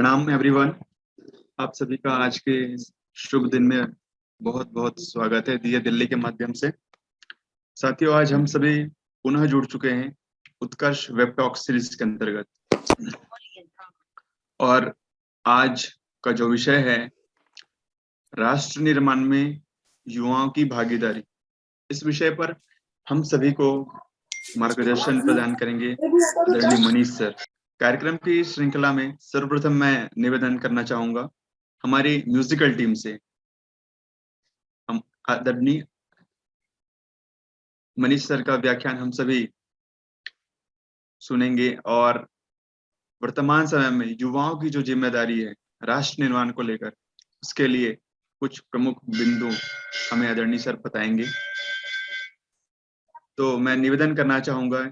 प्रणाम एवरीवन। आप सभी का आज के शुभ दिन में बहुत बहुत स्वागत है दिया दिल्ली के माध्यम से। साथियों, आज हम सभी पुनः जुड़ चुके हैं उत्कर्ष वेब टॉक सीरीज के अंतर्गत, और आज का जो विषय है राष्ट्र निर्माण में युवाओं की भागीदारी, इस विषय पर हम सभी को मार्गदर्शन प्रदान करेंगे आदरणीय मनीष सर। कार्यक्रम की श्रृंखला में सर्वप्रथम मैं निवेदन करना चाहूंगा हमारी म्यूजिकल टीम से। हम आदरणीय मनीष सर का व्याख्यान हम सभी सुनेंगे, और वर्तमान समय में युवाओं की जो जिम्मेदारी है राष्ट्र निर्माण को लेकर, उसके लिए कुछ प्रमुख बिंदु हमें आदरणीय सर बताएंगे। तो मैं निवेदन करना चाहूंगा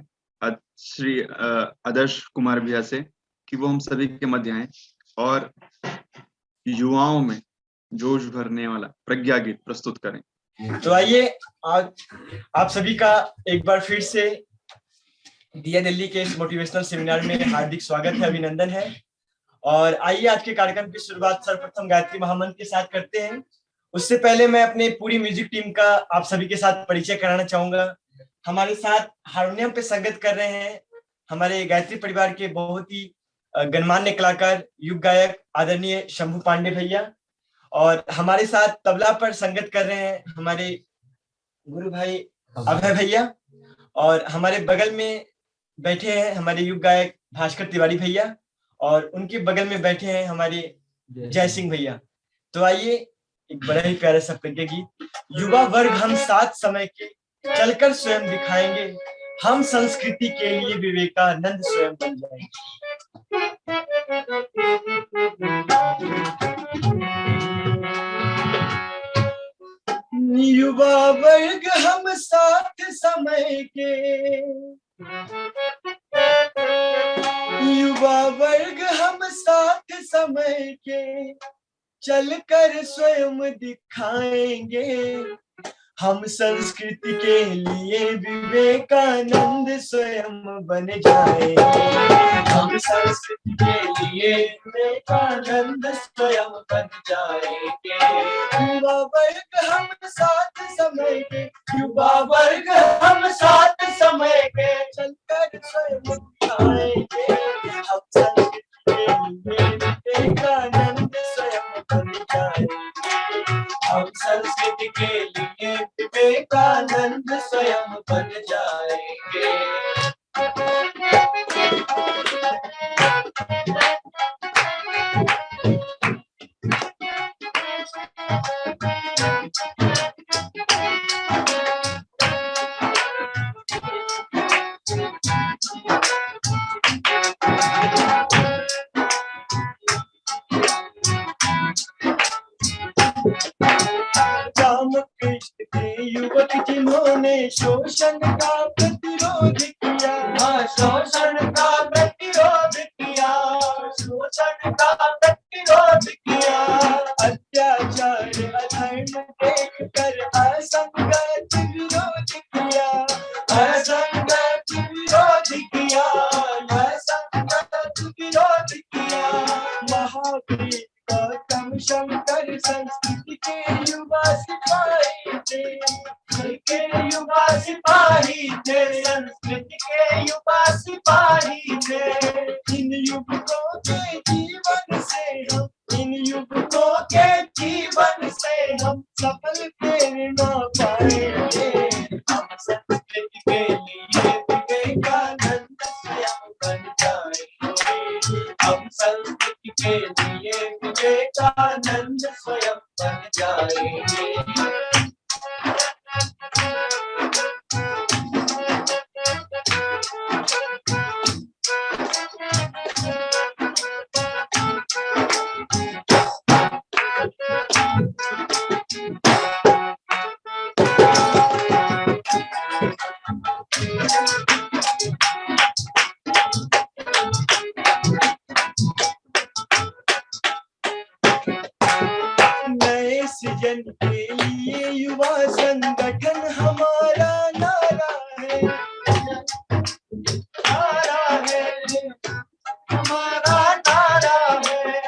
श्री आदर्श कुमार भैया से कि वो हम सभी के मध्य आए और युवाओं में जोश भरने वाला प्रज्ञा गीत प्रस्तुत करें। तो आइए, आज आप सभी का एक बार फिर से दिया दिल्ली के इस मोटिवेशनल सेमिनार में हार्दिक स्वागत है, अभिनंदन है। और आइए आज के कार्यक्रम की शुरुआत सर्वप्रथम गायत्री महामंत्र के साथ करते हैं। उससे पहले मैं अपने पूरी म्यूजिक टीम का आप सभी के साथ परिचय कराना चाहूंगा। हमारे साथ हारमोनियम पे संगत कर रहे हैं हमारे गायत्री परिवार के बहुत ही गणमान्य कलाकार युग गायक आदरणीय शंभू पांडे भैया, और हमारे साथ तबला पर संगत कर रहे हैं हमारे गुरु भाई अभय भैया, और हमारे बगल में बैठे हैं हमारे युग गायक भास्कर तिवारी भैया, और उनके बगल में बैठे हैं हमारे जय सिंह भैया। तो आइए एक बड़ा ही प्यारा सा प्रज्ञा गीत। युवा वर्ग हम साथ समय के चलकर स्वयं दिखाएंगे, हम संस्कृति के लिए विवेकानंद स्वयं बन जाएंगे। युवा वर्ग हम साथ समय के, युवा वर्ग हम साथ समय के चलकर स्वयं दिखाएंगे, हम संस्कृति के लिए विवेकानंद स्वयं बन जाएंगे, हम संस्कृति के लिए विवेकानंद स्वयं बन जाएंगे। युवा वर्ग हम साथ समय के, युवा वर्ग हम साथ समय के चलकर स्वयं दिखाएंगे, हम संस्कृति के लिए विवेकानंद स्वयं बन जाएंगे, हम संस्कृति के लिए विवेकानंद स्वयं बन जाएंगे। रामकृष्ण के युवक जिन्होंने शोषण का प्रतिरोध किया, शोषण का प्रतिरोध किया, शोषण का प्रतिरोध किया, अत्याचार अधर्म देख कर असंगत विरोध किया, असंगत विरोध किया, असंगत विरोध किया। महावीर गौतम शंकर संस्कृति के युवा सिपाही थे, के युवा सिपाही थे, संस्कृति के युवा सिपाही थे। इन युवकों के जीवन से हम, इन युवकों के जीवन से हम सफल प्रेरणा पाएंगे, हम संस्कृति के लिए विवेकानंद स्वयं बन जाएंगे, हम संस्कृति के लिए विवेकानंद स्वयं बन जाएंगे। नए सृजन के लिए युवा संगठन हमारा नारा है, नारा है, हमारा नारा है।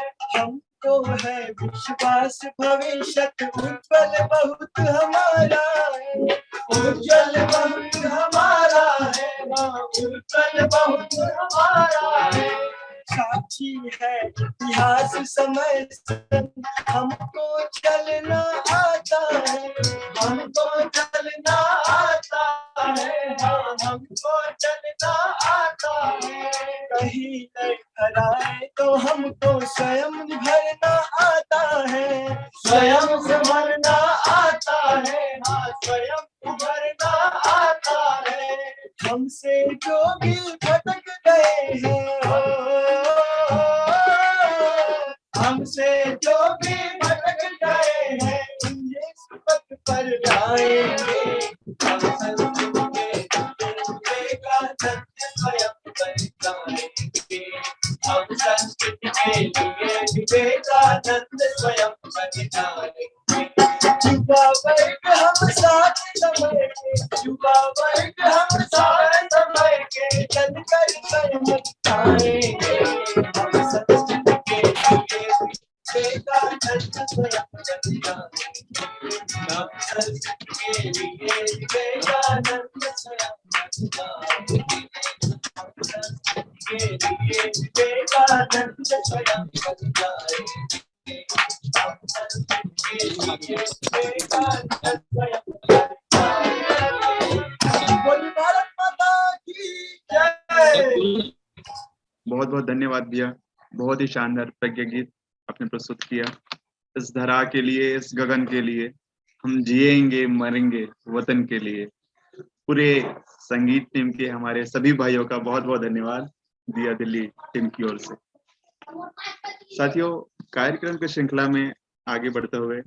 विश्वास भविष्यत उज्जवल बहुत हमारा है, उज्जवल बहुत हमारा है, उज्जवल बहुत हमारा है। साक्षी है इतिहास समय से, हमको चलना आता है, हमको चलना आता है, हमको चलना आता है। कहीं हराए तो हमको स्वयं भरना आता है, स्वयं से भरना आता है, हाँ स्वयं भरना आता है। हमसे जो भी भटक गए हैं, हमसे जो भी भटक गए हैं, उन्हें पथ पर जाएंगे। हम संस्कृति के विवेकानंद स्वयं बन जाएंगे, हम संस्कृति के लिए विवेकानंद स्वयं बन जाएंगे। युवा वर्ग हम साथ समय के, युवा वर्ग हम साथ समय के, चल कर स्वयं दिखाएंगे। हम संस्कृति के लिए विवेकानंद स्वयं बन जाएंगे, हम संस्कृति के लिए विवेकानंद स्वयं बन जाएंगे, हम संस्कृति के लिए विवेकानंद स्वयं बन जाएंगे। बहुत बहुत धन्यवाद भैया, बहुत ही शानदार प्रज्ञा गीत आपने प्रस्तुत किया। इस धरा के लिए, इस गगन के लिए, हम जिएंगे मरेंगे वतन के लिए। पूरे संगीत टीम के हमारे सभी भाइयों का बहुत बहुत धन्यवाद दिया दिल्ली टीम की ओर से। साथियों, कार्यक्रम की श्रृंखला में आगे बढ़ते हुए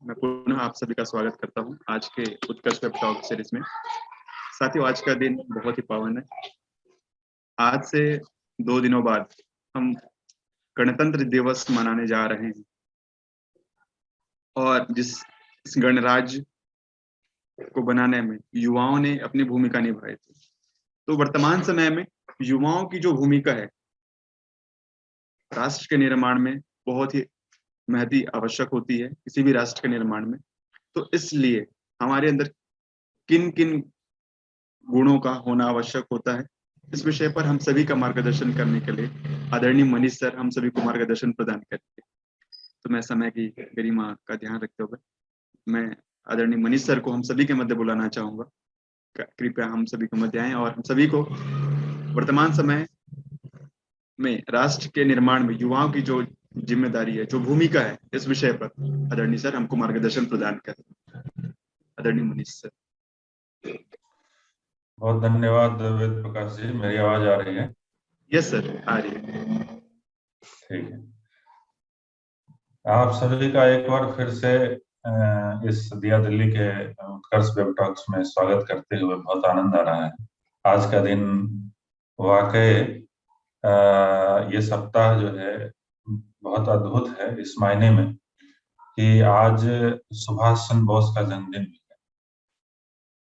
मैं पुनः आप सभी का स्वागत करता हूं आज के उत्कर्ष वेब टॉक सीरीज में। साथियों, आज का दिन बहुत ही पावन है। आज से 2 दिनों बाद हम गणतंत्र दिवस मनाने जा रहे हैं और जिस गणराज्य को बनाने में युवाओं ने अपनी भूमिका निभाई थी, तो वर्तमान समय में युवाओं की जो भूमिका है राष्ट्र के निर्माण में बहुत ही महती आवश्यक होती है, किसी भी राष्ट्र के निर्माण में। तो इसलिए हमारे अंदर किन किन गुणों का होना आवश्यक होता है, इस विषय पर हम सभी का मार्गदर्शन करने के लिए आदरणीय मनीष सर हम सभी को मार्गदर्शन प्रदान करेंगे। तो मैं समय की गरिमा का ध्यान रखते हुए मैं आदरणीय मनीष सर को हम सभी के मध्य बुलाना चाहूंगा। कृपया हम सभी के मध्य आए और हम सभी को वर्तमान समय में राष्ट्र के निर्माण में युवाओं की जो जिम्मेदारी है, जो भूमिका है, इस विषय पर आदरणीय सर हमको मार्गदर्शन प्रदान करें। आदरणीय मनीष सर। बहुत धन्यवाद वेद प्रकाश जी। मेरी आवाज आ रही है? यस सर, आ रही है। ठीक है। आप सभी का एक बार फिर से इस दिया दिल्ली के उत्कर्ष वेब टॉक्स में स्वागत करते हुए बहुत आनंद आ रहा है। आज का दिन वाकई ये सप्ताह जो है बहुत अद्भुत है इस मायने में कि आज सुभाष चंद्र बोस का जन्मदिन भी है।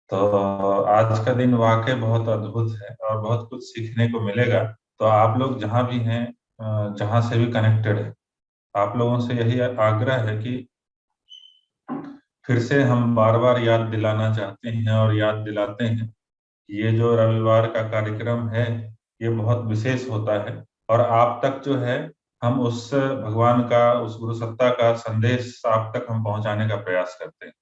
तो आज का दिन वाकई बहुत अद्भुत है और बहुत कुछ सीखने को मिलेगा। तो आप लोग जहाँ भी हैं, जहाँ से भी कनेक्टेड है, आप लोगों से यही आग्रह है कि फिर से हम बार बार याद दिलाना चाहते हैं और याद दिलाते हैं, ये जो रविवार का कार्यक्रम है ये बहुत विशेष होता है और आप तक जो है हम उस भगवान का, उस गुरु सत्ता का संदेश आप तक हम पहुंचाने का प्रयास करते हैं।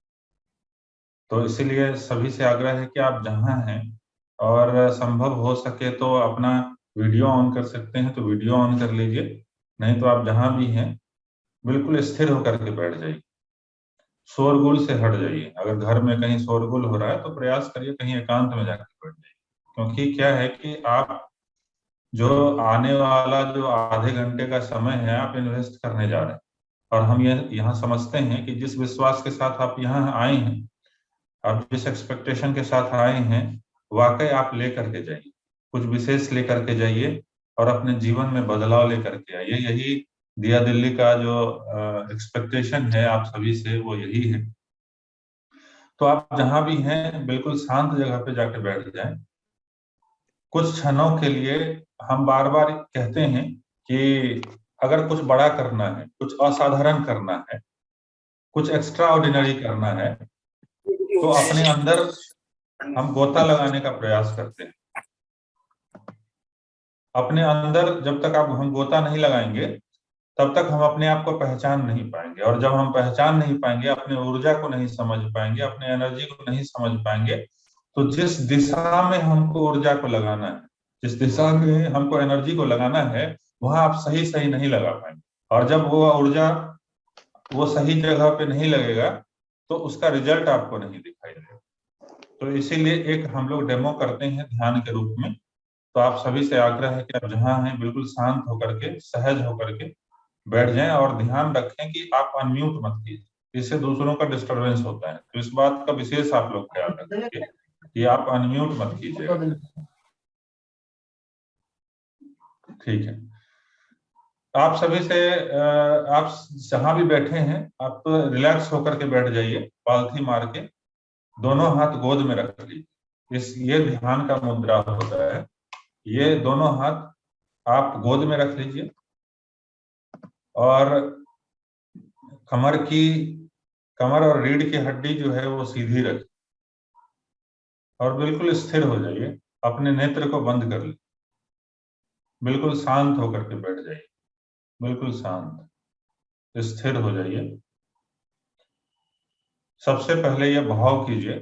तो इसीलिए सभी से आग्रह है कि आप जहां हैं और संभव हो सके तो अपना वीडियो ऑन कर सकते हैं तो वीडियो ऑन कर लीजिए, नहीं तो आप जहां भी हैं बिल्कुल स्थिर होकर के बैठ जाइए, शोरगुल से हट जाइए। अगर घर में कहीं शोरगुल हो रहा है तो प्रयास करिए कहीं एकांत में जाकर बैठ जाइए, क्योंकि क्या है कि आप जो आने वाला जो आधे घंटे का समय है आप इन्वेस्ट करने जा रहे हैं और हम ये यहाँ समझते हैं कि जिस विश्वास के साथ आप यहाँ आए हैं, आप जिस एक्सपेक्टेशन के साथ आए हैं, वाकई आप लेकर के जाइए, कुछ विशेष लेकर के जाइए और अपने जीवन में बदलाव लेकर के आइए। यही दिया दिल्ली का जो एक्सपेक्टेशन है आप सभी से, वो यही है। तो आप जहां भी हैं बिल्कुल शांत जगह पे जाके बैठ जाएं। कुछ क्षणों के लिए हम बार बार कहते हैं कि अगर कुछ बड़ा करना है, कुछ असाधारण करना है, कुछ एक्स्ट्रा ऑर्डिनरी करना है, तो अपने अंदर हम गोता लगाने का प्रयास करते हैं। अपने अंदर जब तक आप हम गोता नहीं लगाएंगे तब तक हम अपने आप को पहचान नहीं पाएंगे, और जब हम पहचान नहीं पाएंगे, अपने ऊर्जा को नहीं समझ पाएंगे, अपने एनर्जी को नहीं समझ पाएंगे, तो जिस दिशा में हमको ऊर्जा को लगाना है, जिस दिशा में हमको एनर्जी को लगाना है, वहां आप सही सही नहीं लगा पाएंगे। और जब वो ऊर्जा वो सही जगह पे नहीं लगेगा तो उसका रिजल्ट आपको नहीं दिखाई देगा। तो इसीलिए एक हम लोग डेमो करते हैं ध्यान के रूप में। तो आप सभी से आग्रह है कि आप जहां हैं बिल्कुल शांत होकर के, सहज होकर के बैठ जाएं, और ध्यान रखें कि आप अनम्यूट मत कीजिए, इससे दूसरों का डिस्टरबेंस होता है। तो इस बात का विशेष आप लोग ख्याल रखेंगे कि आप अनम्यूट मत कीजिएगा। ठीक है, आप सभी से आप जहां भी बैठे हैं आप रिलैक्स होकर के बैठ जाइए, पालथी मार के दोनों हाथ गोद में रख लीजिए। ये ध्यान का मुद्रा होता है। ये दोनों हाथ आप गोद में रख लीजिए और कमर और रीढ़ की हड्डी जो है वो सीधी रखिए और बिल्कुल स्थिर हो जाइए। अपने नेत्र को बंद कर लीजिए, बिल्कुल शांत होकर के बैठ जाइए, बिल्कुल शांत स्थिर हो जाइए। सबसे पहले ये भाव कीजिए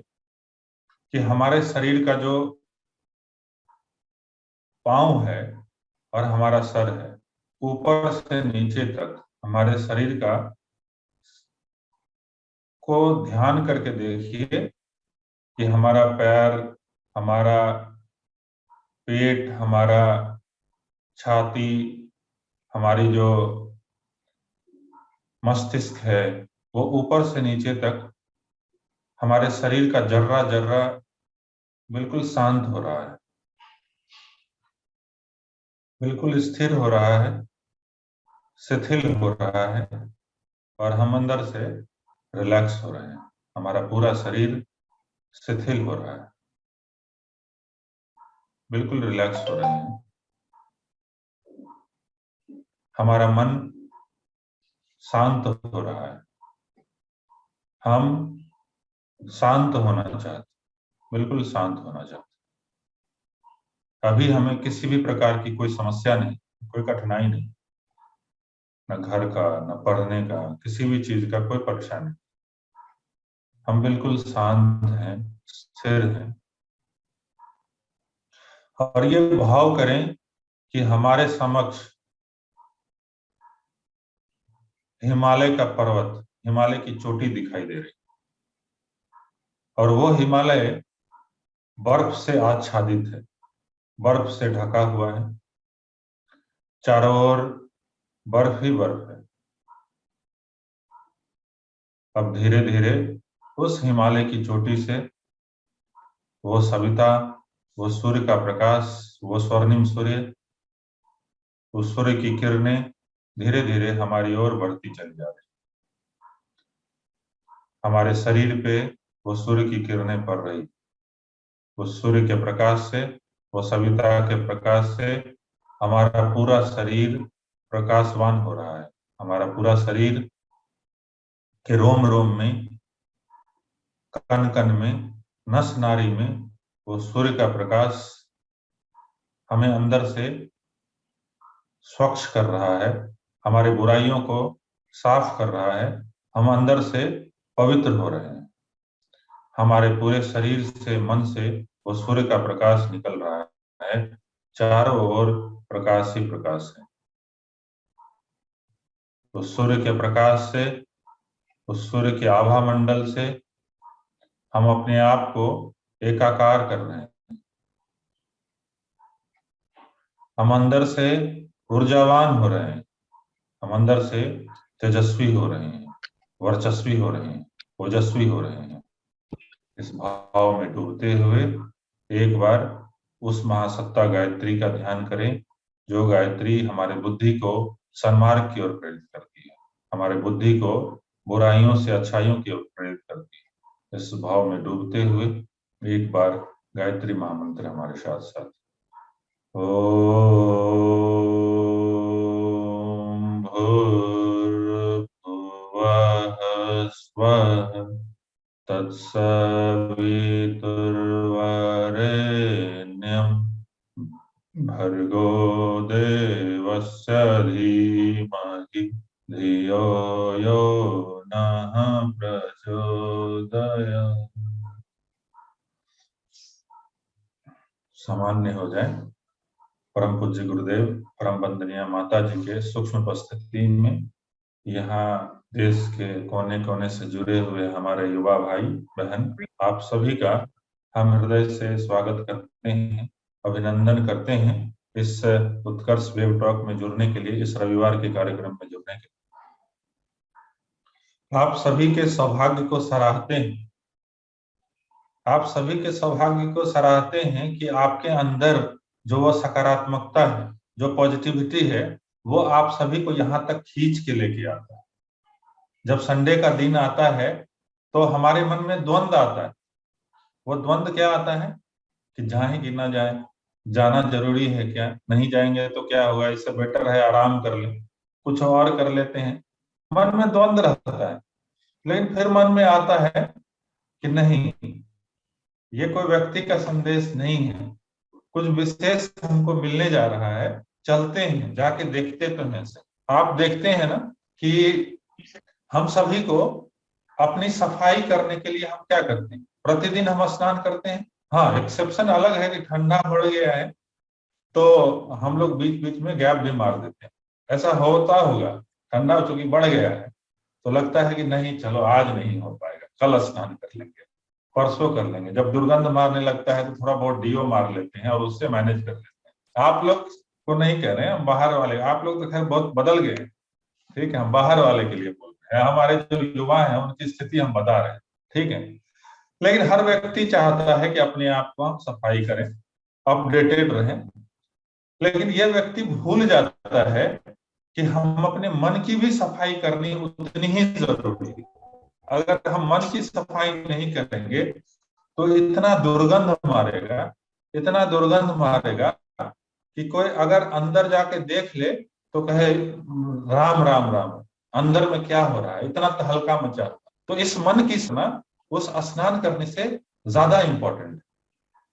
कि हमारे शरीर का जो पांव है और हमारा सर है, ऊपर से नीचे तक हमारे शरीर का को ध्यान करके देखिए कि हमारा पैर, हमारा पेट, हमारा छाती, हमारी जो मस्तिष्क है, वो ऊपर से नीचे तक हमारे शरीर का जर्रा जर्रा बिल्कुल शांत हो रहा है, बिल्कुल स्थिर हो रहा है, शिथिल हो रहा है, और हम अंदर से रिलैक्स हो रहे हैं। हमारा पूरा शरीर शिथिल हो रहा है, बिल्कुल रिलैक्स हो रहे हैं। हमारा मन शांत हो रहा है। हम शांत होना चाहते, बिल्कुल शांत होना चाहते। अभी हमें किसी भी प्रकार की कोई समस्या नहीं, कोई कठिनाई नहीं, न घर का, न पढ़ने का, किसी भी चीज का कोई परेशानी। हम बिल्कुल शांत हैं, स्थिर हैं। और ये भाव करें कि हमारे समक्ष हिमालय का पर्वत, हिमालय की चोटी दिखाई दे रही, और वो हिमालय बर्फ से आच्छादित है, बर्फ से ढका हुआ है, चारों ओर बर्फ ही बर्फ है। अब धीरे धीरे उस हिमालय की चोटी से वो सविता, वो सूर्य का प्रकाश, वो स्वर्णिम सूर्य, उस सूर्य की किरणें धीरे धीरे हमारी ओर बढ़ती चली जा रही। हमारे शरीर पे वो सूर्य की किरणें पड़ रही। उस सूर्य के प्रकाश से, वो सविता के प्रकाश से हमारा पूरा शरीर प्रकाशवान हो रहा है। हमारा पूरा शरीर के रोम रोम में, कण कण में, नस नाड़ी में वो सूर्य का प्रकाश हमें अंदर से स्वच्छ कर रहा है, हमारी बुराइयों को साफ कर रहा है। हम अंदर से पवित्र हो रहे हैं। हमारे पूरे शरीर से, मन से वो सूर्य का प्रकाश निकल रहा है। चारों ओर प्रकाश ही प्रकाश है। उस सूर्य के प्रकाश से, उस सूर्य के आभा मंडल से हम अपने आप को एकाकार कर रहे हैं। हम अंदर से ऊर्जावान हो रहे हैं। हम अंदर से तेजस्वी हो रहे हैं, वर्चस्वी हो रहे हैं, ओजस्वी हो रहे हैं। इस भाव में डूबते हुए एक बार उस महासत्ता गायत्री का ध्यान करें, जो गायत्री हमारे बुद्धि को सन्मार्ग की ओर प्रेरित करती है, हमारे बुद्धि को बुराइयों से अच्छाइयों की ओर प्रेरित करती है। इस भाव में डूबते हुए एक बार गायत्री महामंत्र हमारे साथ साथ। ओम तस्य धीमहि धियो यो नः प्रचोदयात्। सामान्य हो जाए। परम पूज्य गुरुदेव, परम वंदनीय माता जी के सूक्ष्म उपस्थिति में यहाँ देश के कोने कोने से जुड़े हुए हमारे युवा भाई बहन, आप सभी का हम हृदय से स्वागत करते हैं, अभिनंदन करते हैं इस उत्कर्ष वेब टॉक में जुड़ने के लिए, इस रविवार के कार्यक्रम में जुड़ने के लिए। आप सभी के सौभाग्य को सराहते हैं, आप सभी के सौभाग्य को सराहते हैं कि आपके अंदर जो वो सकारात्मकता है, जो पॉजिटिविटी है, वो आप सभी को यहाँ तक खींच के लेके आता है। जब संडे का दिन आता है तो हमारे मन में द्वंद आता है। वो द्वंद क्या आता है कि जाए कि ना जाए, जाना जरूरी है क्या, नहीं जाएंगे तो क्या होगा, इससे बेटर है आराम कर ले, कुछ और कर लेते हैं। मन में द्वंद रहता है। लेकिन फिर मन में आता है कि नहीं, ये कोई व्यक्ति का संदेश नहीं है, कुछ विशेष हमको मिलने जा रहा है, चलते हैं, जाके देखते तो हैं। आप देखते हैं ना कि हम सभी को अपनी सफाई करने के लिए हम क्या करते हैं, प्रतिदिन हम स्नान करते हैं। हाँ, एक्सेप्शन अलग है कि ठंडा बढ़ गया है तो हम लोग बीच बीच में गैप भी मार देते हैं। ऐसा होता होगा, ठंडा चूंकि बढ़ गया है तो लगता है कि नहीं चलो आज नहीं हो पाएगा, कल स्नान कर लेंगे, परसों कर लेंगे। जब दुर्गंध मारने लगता है तो थोड़ा बहुत डीओ मार लेते हैं और उससे मैनेज कर लेते हैं। आप लोग को नहीं कह रहे हैं, हम बाहर वाले, आप लोग तो खैर बहुत बदल गए, ठीक है, हम बाहर वाले के लिए बोल रहे हैं, हमारे जो युवा हैं उनकी स्थिति हम बता रहे हैं, ठीक है। लेकिन हर व्यक्ति चाहता है कि अपने आप को हम सफाई करें, अपडेटेड रहें, लेकिन यह व्यक्ति भूल जाता है कि हम अपने मन की भी सफाई करनी उतनी ही जरूरी है। अगर हम मन की सफाई नहीं करेंगे तो इतना दुर्गंध मारेगा, इतना दुर्गंध मारेगा कि कोई अगर अंदर जाके देख ले तो कहे राम राम राम, अंदर में क्या हो रहा है, इतना तहलका मचा। तो इस मन की स्नान उस स्नान करने से ज्यादा इंपॉर्टेंट है,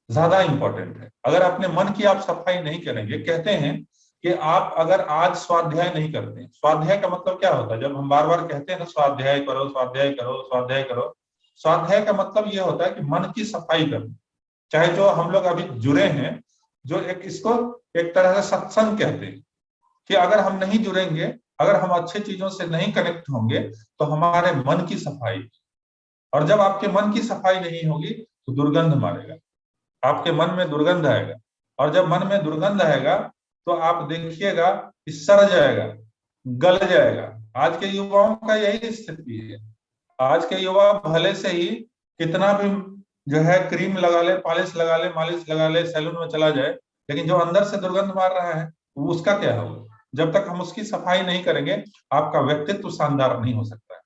ज्यादा इंपॉर्टेंट है। अगर अपने मन की आप सफाई नहीं करेंगे, कहते हैं कि आप अगर आज स्वाध्याय नहीं करते, स्वाध्याय का मतलब क्या होता है, जब हम बार बार कहते हैं ना स्वाध्याय करो स्वाध्याय करो स्वाध्याय करो, स्वाध्याय का मतलब ये होता है कि मन की सफाई करना। चाहे जो हम लोग अभी जुड़े हैं, जो एक इसको एक तरह से सत्संग कहते हैं कि अगर हम नहीं जुड़ेंगे, अगर हम अच्छे चीजों से नहीं कनेक्ट होंगे तो हमारे मन की सफाई, और जब आपके मन की सफाई नहीं होगी तो दुर्गंध मारेगा, आपके मन में दुर्गंध आएगा, और जब मन में दुर्गंध आएगा तो आप देखिएगा कि सड़ जाएगा, गल जाएगा। आज के युवाओं का यही स्थिति है। आज के युवा भले से ही कितना भी जो है क्रीम लगा ले, पॉलिश लगा ले, मालिश लगा ले, सैलून में चला जाए, लेकिन जो अंदर से दुर्गंध मार रहा है उसका क्या होगा? जब तक हम उसकी सफाई नहीं करेंगे, आपका व्यक्तित्व शानदार नहीं हो सकता है,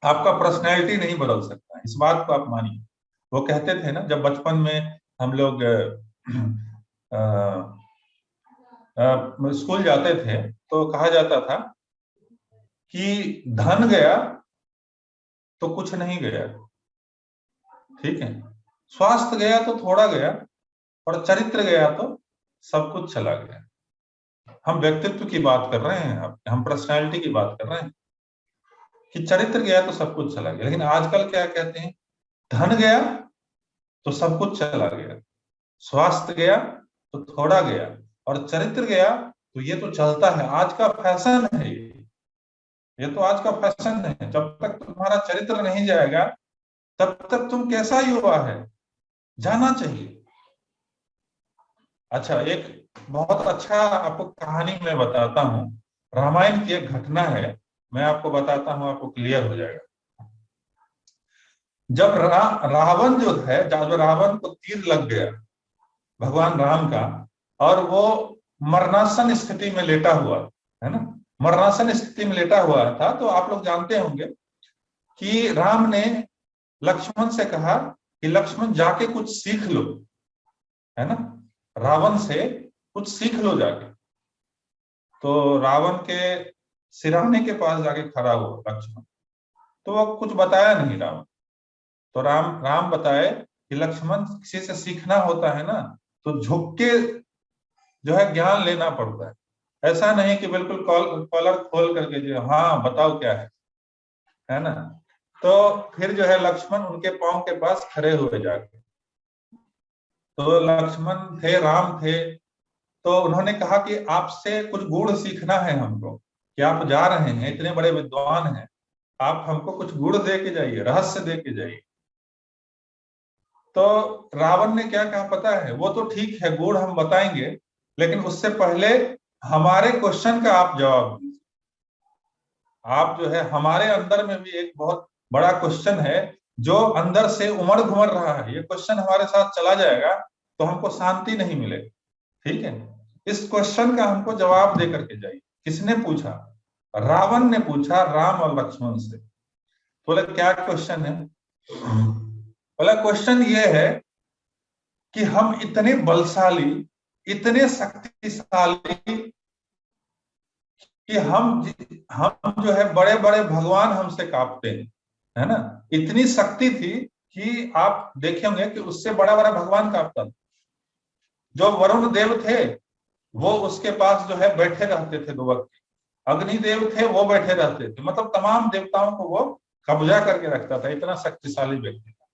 आपका पर्सनैलिटी नहीं बदल सकता है। इस बात को आप मानिए। वो कहते थे ना, जब बचपन में हम लोग स्कूल जाते थे तो कहा जाता था कि धन गया तो कुछ नहीं गया, ठीक है, स्वास्थ्य गया तो थोड़ा गया, और चरित्र गया तो सब कुछ चला गया। हम व्यक्तित्व की बात कर रहे हैं, हम पर्सनैलिटी की बात कर रहे हैं कि चरित्र गया तो सब कुछ चला गया। लेकिन आजकल क्या कहते हैं, धन गया तो सब कुछ चला गया, स्वास्थ्य गया तो थोड़ा गया, और चरित्र गया तो ये तो चलता है, आज का फैशन है ये तो आज का फैशन है। जब तक तुम्हारा चरित्र नहीं जाएगा तब तक तुम कैसा युवा है, जाना चाहिए। अच्छा, एक बहुत अच्छा आपको कहानी मैं बताता हूँ, रामायण की एक घटना है, मैं आपको बताता हूँ, आपको क्लियर हो जाएगा। जब रावण जो है, जब रावण को तीर लग गया भगवान राम का, और वो मरणासन स्थिति में लेटा हुआ है ना, मरणासन स्थिति में लेटा हुआ था, तो आप लोग जानते होंगे कि राम ने लक्ष्मण से कहा कि लक्ष्मण जाके कुछ सीख लो, है ना, रावण से कुछ सीख लो जाके। तो रावण के सिरहाने के पास जाके खड़ा हुआ लक्ष्मण, तो वो कुछ बताया नहीं रावण। तो राम बताए कि लक्ष्मण, किसी से सीखना होता है ना तो झुक के जो है ज्ञान लेना पड़ता है, ऐसा नहीं कि बिल्कुल कॉलर खोल करके जो हाँ बताओ क्या है ना। तो फिर जो है लक्ष्मण उनके पांव के पास खड़े हुए जाके, तो लक्ष्मण थे, राम थे, तो उन्होंने कहा कि आपसे कुछ गुण सीखना है हमको, कि आप जा रहे हैं, इतने बड़े विद्वान हैं, आप हमको कुछ गुण दे के जाइए, रहस्य दे के जाइए। तो रावण ने क्या कहा पता है, वो तो ठीक है गुण हम बताएंगे, लेकिन उससे पहले हमारे क्वेश्चन का आप जवाब दीजिए। आप जो है, हमारे अंदर में भी एक बहुत बड़ा क्वेश्चन है जो अंदर से उमड़ घुमड़ रहा है, ये क्वेश्चन हमारे साथ चला जाएगा तो हमको शांति नहीं मिलेगी, ठीक है। इस क्वेश्चन का हमको जवाब दे करके जाइए। किसने पूछा? रावण ने पूछा राम और लक्ष्मण से। बोले क्या क्वेश्चन है? बोला क्वेश्चन ये है कि हम इतने बलशाली, इतने शक्तिशाली कि हम जो है बड़े बड़े भगवान हमसे कांपते हैं, है ना। इतनी शक्ति थी कि आप देखे होंगे कि उससे बड़ा बड़ा भगवान कांपता था। जो वरुण देव थे वो उसके पास जो है बैठे रहते थे 2 वक्त। अग्निदेव थे वो बैठे रहते थे, मतलब तमाम देवताओं को वो कब्जा करके रखता था, इतना शक्तिशाली व्यक्ति था।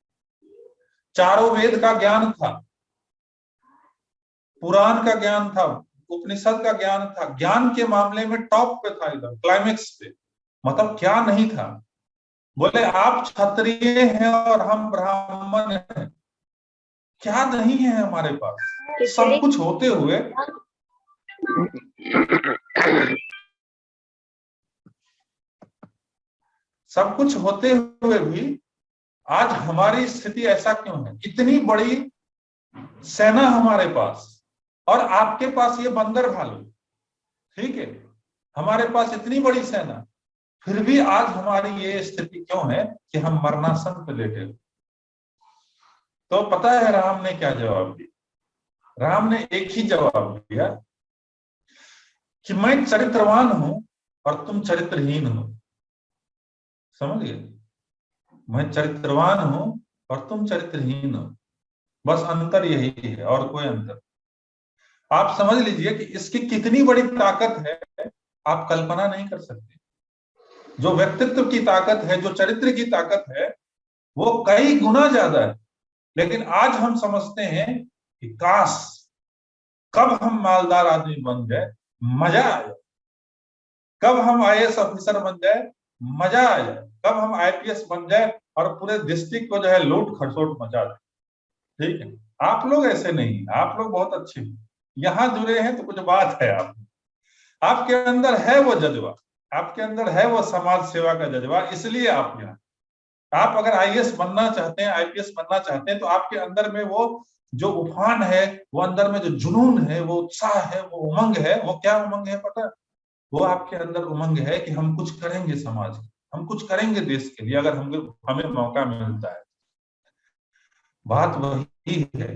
चारों वेद का ज्ञान था, पुराण का ज्ञान था, उपनिषद का ज्ञान था, ज्ञान के मामले में टॉप पे था, एकदम क्लाइमेक्स पे। मतलब क्या नहीं था। बोले आप क्षत्रिय हैं और हम ब्राह्मण हैं, क्या नहीं है हमारे पास? सब कुछ होते हुए सब कुछ होते हुए भी आज हमारी स्थिति ऐसा क्यों है? इतनी बड़ी सेना हमारे पास और आपके पास ये बंदर भालू, ठीक है, हमारे पास इतनी बड़ी सेना, फिर भी आज हमारी ये स्थिति क्यों है कि हम मरणासन पे लेटे। तो पता है राम ने क्या जवाब दिया? राम ने एक ही जवाब दिया कि मैं चरित्रवान हूं और तुम चरित्रहीन हो। समझ गए? मैं चरित्रवान हूं और तुम चरित्रहीन हो, बस अंतर यही है और कोई अंतर। आप समझ लीजिए कि इसकी कितनी बड़ी ताकत है, आप कल्पना नहीं कर सकते। जो व्यक्तित्व की ताकत है, जो चरित्र की ताकत है, वो कई गुना ज्यादा है। लेकिन आज हम समझते हैं कि काश कब हम मालदार आदमी बन जाए, मजा आ जाए, कब हम आईएएस ऑफिसर बन जाए, मजा आ जाए, कब हम आईपीएस बन जाए और पूरे डिस्ट्रिक्ट को जो है लूट खसोट मचा दे, ठीक है। आप लोग ऐसे नहीं, आप लोग बहुत अच्छे हैं, यहाँ जुड़े हैं तो कुछ बात है। आपके अंदर है वो जज्बा, आपके अंदर है वो समाज सेवा का जज्बा, इसलिए आप यहाँ। आप अगर आईएएस बनना चाहते हैं, आईपीएस बनना चाहते हैं, तो आपके अंदर में वो जो उफान है, वो अंदर में जो जुनून है, वो उत्साह है, वो उमंग है। वो क्या उमंग है पता है? वो आपके अंदर उमंग है कि हम कुछ करेंगे समाज के, हम कुछ करेंगे देश के लिए, अगर हमें मौका मिलता है। बात वही है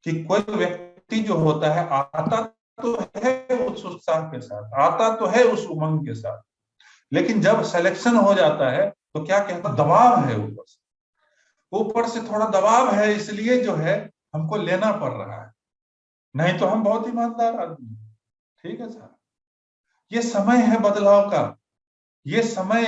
कि कोई व्यक्ति जो होता है, आता तो है उस उत्साह के साथ, आता तो है उस उमंग के साथ, लेकिन जब सिलेक्शन हो जाता है तो क्या कहता, दबाव है, ऊपर से थोड़ा दबाव है, इसलिए जो है हमको लेना पड़ रहा है। नहीं तो हम बहुत ईमानदार आदमी, ठीक है साहब। ये समय है बदलाव का, ये समय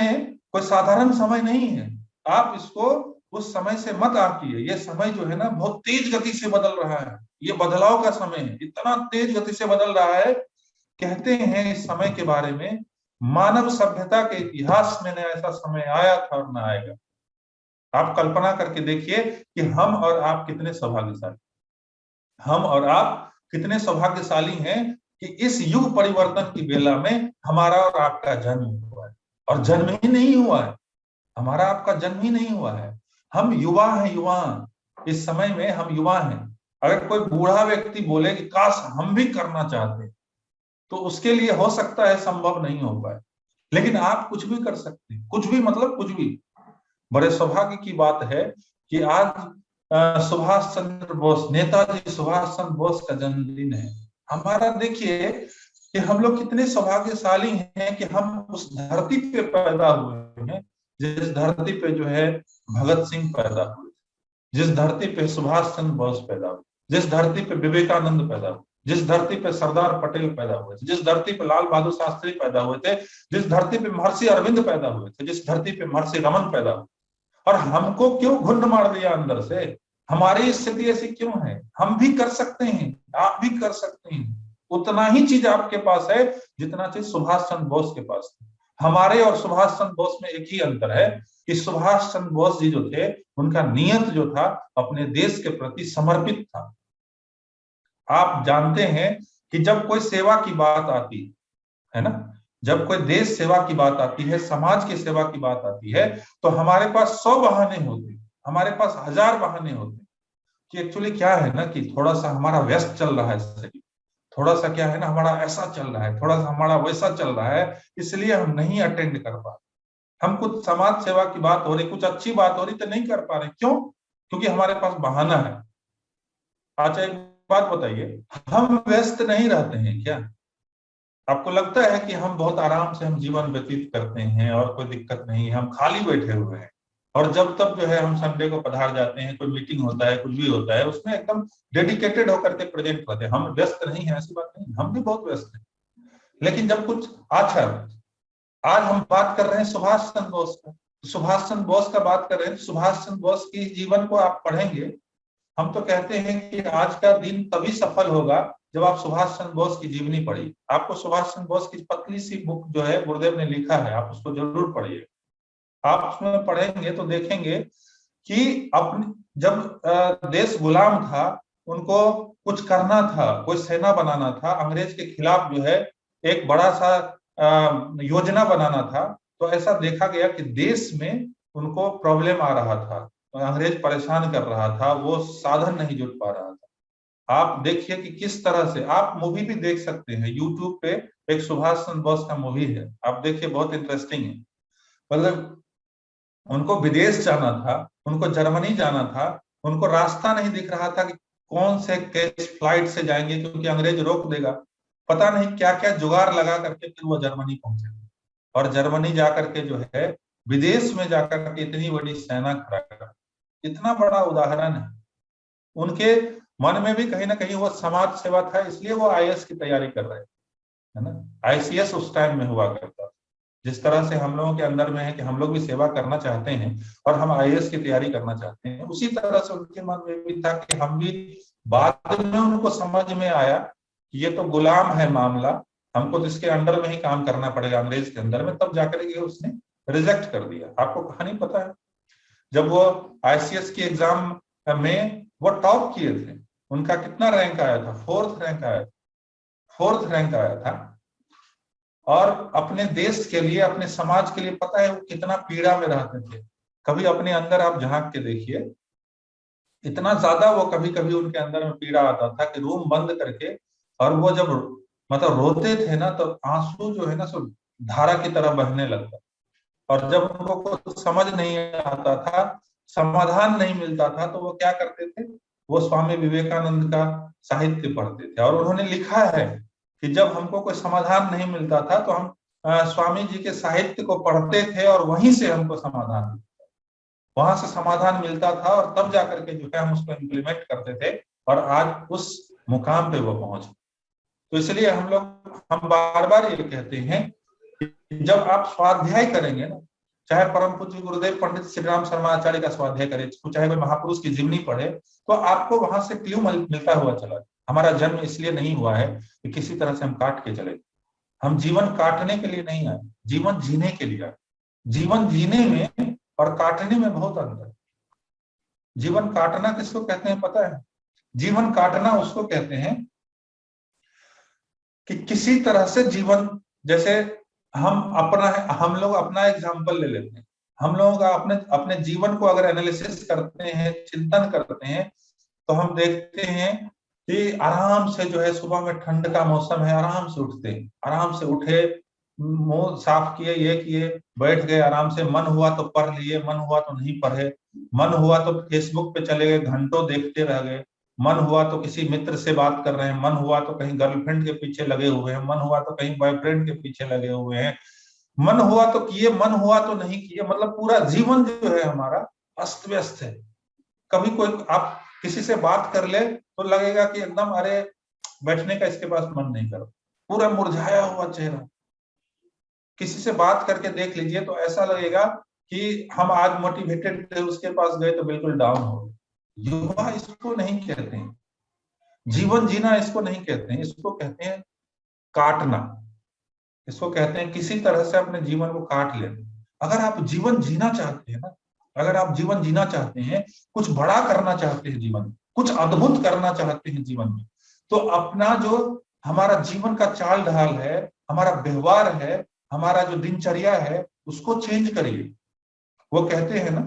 कोई साधारण समय नहीं है। आप इसको उस समय से मत आंकिए। ये समय जो है ना बहुत तेज गति से बदल रहा है, ये बदलाव का समय है, इतना तेज गति से बदल रहा है। कहते हैं इस समय के बारे में, मानव सभ्यता के इतिहास में न ऐसा समय आया था और न आएगा। आप कल्पना करके देखिए कि हम और आप कितने सौभाग्यशाली, हम और आप कितने सौभाग्यशाली हैं कि इस युग परिवर्तन की बेला में हमारा और आपका जन्म हुआ है। और जन्म ही नहीं हुआ है, हमारा आपका जन्म ही नहीं हुआ है। हम युवा हैं, युवा। इस समय में हम युवा हैं। अगर कोई बूढ़ा व्यक्ति बोले कि काश हम भी करना चाहते, तो उसके लिए हो सकता है संभव नहीं हो पाए, लेकिन आप कुछ भी कर सकते हैं, कुछ भी मतलब कुछ भी। बड़े सौभाग्य की बात है कि आज सुभाष चंद्र बोस, नेताजी सुभाष चंद्र बोस का जन्मदिन है। हमारा देखिए कि हम लोग कितने सौभाग्यशाली हैं कि हम उस धरती पे पैदा हुए हैं जिस धरती पे जो है भगत सिंह पैदा हुए, जिस धरती पे सुभाष चंद्र बोस पैदा हुए, जिस धरती पे विवेकानंद पैदा हुए। जिस धरती पे सरदार पटेल पैदा हुए थे, जिस धरती पे लाल बहादुर शास्त्री पैदा हुए थे, जिस धरती पे महर्षि अरविंद पैदा हुए थे, जिस धरती पे महर्षि रमन पैदा हुए, और हमको क्यों घुंड मार दिया अंदर से? हमारी स्थिति ऐसी क्यों है? हम भी कर सकते हैं, आप भी कर सकते हैं। उतना ही चीज आपके पास है जितना चीज सुभाष चंद्र बोस के पास था। हमारे और सुभाष चंद्र बोस में एक ही अंतर है कि सुभाष चंद्र बोस जी जो थे, उनका नियत जो था अपने देश के प्रति समर्पित था। आप जानते हैं कि जब कोई सेवा की बात आती है ना, जब कोई देश सेवा की बात आती है, समाज की सेवा की बात आती है, तो हमारे पास 100 बहाने होते, हमारे पास 1000 बहाने होते कि एक्चुअली क्या है ना कि थोड़ा सा हमारा व्यस्त चल रहा है शरीर, थोड़ा सा क्या है ना हमारा ऐसा चल रहा है, थोड़ा सा हमारा वैसा चल रहा है, इसलिए हम नहीं अटेंड कर पा रहे। हम कुछ समाज सेवा की बात हो रही, कुछ अच्छी बात हो रही तो नहीं कर पा रहे। क्यों? क्योंकि हमारे पास बहाना है। अच्छा एक बात बताइए, हम व्यस्त नहीं रहते हैं क्या? आपको लगता है कि हम बहुत आराम से हम जीवन व्यतीत करते हैं और कोई दिक्कत नहीं है, हम खाली बैठे हुए हैं, और जब तब जो है हम संडे को पधार जाते हैं, कोई मीटिंग होता है, कुछ भी होता है, उसमें एकदम डेडिकेटेड होकर के प्रेजेंट करते हैं। हम व्यस्त नहीं है, ऐसी बात नहीं, हम भी बहुत व्यस्त हैं। लेकिन जब कुछ अच्छा, आज हम बात कर रहे हैं सुभाष चंद्र बोस का, सुभाष चंद्र बोस का बात कर रहे हैं, सुभाष चंद्र बोस की जीवन को आप पढ़ेंगे, हम तो कहते हैं कि आज का दिन तभी सफल होगा जब आप सुभाष चंद्र बोस की जीवनी पढ़िए। आपको सुभाष चंद्र बोस की पतली सी बुक जो है गुरुदेव ने लिखा है, आप उसको जरूर पढ़िए। आप उसमें पढ़ेंगे तो देखेंगे कि अपने जब देश गुलाम था, उनको कुछ करना था, कोई सेना बनाना था, अंग्रेज के खिलाफ जो है एक बड़ा सा योजना बनाना था, तो ऐसा देखा गया कि देश में उनको प्रॉब्लम आ रहा था, अंग्रेज परेशान कर रहा था, वो साधन नहीं जुट पा रहा था। आप देखिए कि किस तरह से, आप मूवी भी देख सकते हैं यूट्यूब पे, एक सुभाष चंद्र बोस का मूवी है, आप देखिए बहुत इंटरेस्टिंग है। मतलब उनको विदेश जाना था, उनको जर्मनी जाना था, उनको रास्ता नहीं दिख रहा था कि कौन से कैश फ्लाइट से जाएंगे, क्योंकि अंग्रेज रोक देगा। पता नहीं क्या क्या जुगाड़ लगा करके फिर वो जर्मनी पहुंचे, और जर्मनी जाकर के जो है विदेश में जाकर के इतनी बड़ी सेना खड़ा कर, इतना बड़ा उदाहरण है। उनके मन में भी कहीं ना कहीं वो समाज सेवा था, इसलिए वो आईएएस की तैयारी कर रहे है ना। आईसीएस उस टाइम में हुआ करता, जिस तरह से हम लोगों के अंदर में है कि हम लोग भी सेवा करना चाहते हैं और हम आईएएस की तैयारी करना चाहते हैं, उसी तरह से उनके मन में भी था कि हम भी, बाद में उनको समझ में आया कि ये तो गुलाम है मामला, हमको तो इसके अंडर में ही काम करना पड़ेगा, अंग्रेज के अंदर में, तब जाकर के उसने रिजेक्ट कर दिया। आपको कहानी पता है, जब वो आईसीएस की एग्जाम में वो टॉप किए थे, उनका कितना रैंक आया था? 4th रैंक आया था, 4th रैंक आया था। और अपने देश के लिए, अपने समाज के लिए, पता है वो कितना पीड़ा में रहते थे। कभी अपने अंदर आप झांक के देखिए, इतना ज्यादा वो कभी कभी उनके अंदर में पीड़ा आता था कि रूम बंद करके, और वो जब मतलब रोते थे ना, तो आंसू जो है ना सब धारा की तरह बहने लगता, और जब उनको कुछ समझ नहीं आता था, समाधान नहीं मिलता था, तो वो क्या करते थे, वो स्वामी विवेकानंद का साहित्य पढ़ते थे। और उन्होंने लिखा है कि जब हमको कोई समाधान नहीं मिलता था तो हम स्वामी जी के साहित्य को पढ़ते थे, और वहीं से हमको समाधान मिलता, वहां से समाधान मिलता था, और तब जाकर के जो है हम उसको इम्प्लीमेंट करते थे, और आज उस मुकाम पे वो पहुंचे। तो इसलिए हम बार बार ये कहते हैं कि जब आप स्वाध्याय करेंगे ना, चाहे परम पूज्य गुरुदेव पंडित श्री राम शर्मा आचार्य का स्वाध्याय करें, चाहे कोई महापुरुष की जीवनी पढ़े, तो आपको वहां से क्ल्यू मिलता हुआ चला। हमारा जन्म इसलिए नहीं हुआ है कि किसी तरह से हम काट के चले, हम जीवन काटने के लिए नहीं आए, जीवन जीने के लिए आए। जीवन जीने में और काटने में बहुत अंतर है। जीवन काटना किसको कहते हैं पता है? जीवन काटना उसको कहते हैं कि किसी तरह से जीवन, जैसे हम लोग अपना एग्जाम्पल ले लेते हैं, हम लोगों का अपने जीवन को अगर एनालिसिस करते हैं, चिंतन करते हैं, तो हम देखते हैं कि आराम से जो है, सुबह में ठंड का मौसम है, आराम से उठते हैं, आराम से उठे, मुंह साफ किए, ये किए, बैठ गए आराम से, मन हुआ तो पढ़ लिए, मन हुआ तो नहीं पढ़े, मन हुआ तो फेसबुक पे चले गए, घंटों देखते रह गए, मन हुआ तो किसी मित्र से बात कर रहे हैं, मन हुआ तो कहीं गर्लफ्रेंड के पीछे लगे हुए हैं, मन हुआ तो कहीं बॉयफ्रेंड के पीछे लगे हुए हैं, मन हुआ तो किए, मन हुआ तो नहीं किए। मतलब पूरा जीवन जो है हमारा अस्त व्यस्त है। कभी कोई आप किसी से बात कर ले तो लगेगा कि एकदम, अरे बैठने का इसके पास मन नहीं कर, पूरा मुरझाया हुआ चेहरा। किसी से बात करके देख लीजिए तो ऐसा लगेगा कि हम आज मोटिवेटेड थे, उसके पास गए तो बिल्कुल डाउन हो गए। युवा इसको नहीं कहते हैं, जीवन जीना इसको नहीं कहते हैं, इसको कहते हैं काटना। इसको कहते हैं किसी तरह से अपने जीवन को काट लेना। अगर आप जीवन जीना चाहते हैं ना, अगर आप जीवन जीना चाहते हैं, कुछ बड़ा करना चाहते हैं जीवन में, कुछ अद्भुत करना चाहते हैं जीवन में, तो अपना जो हमारा जीवन का चाल ढाल है, हमारा व्यवहार है, हमारा जो दिनचर्या है, उसको चेंज करिए। वो कहते हैं ना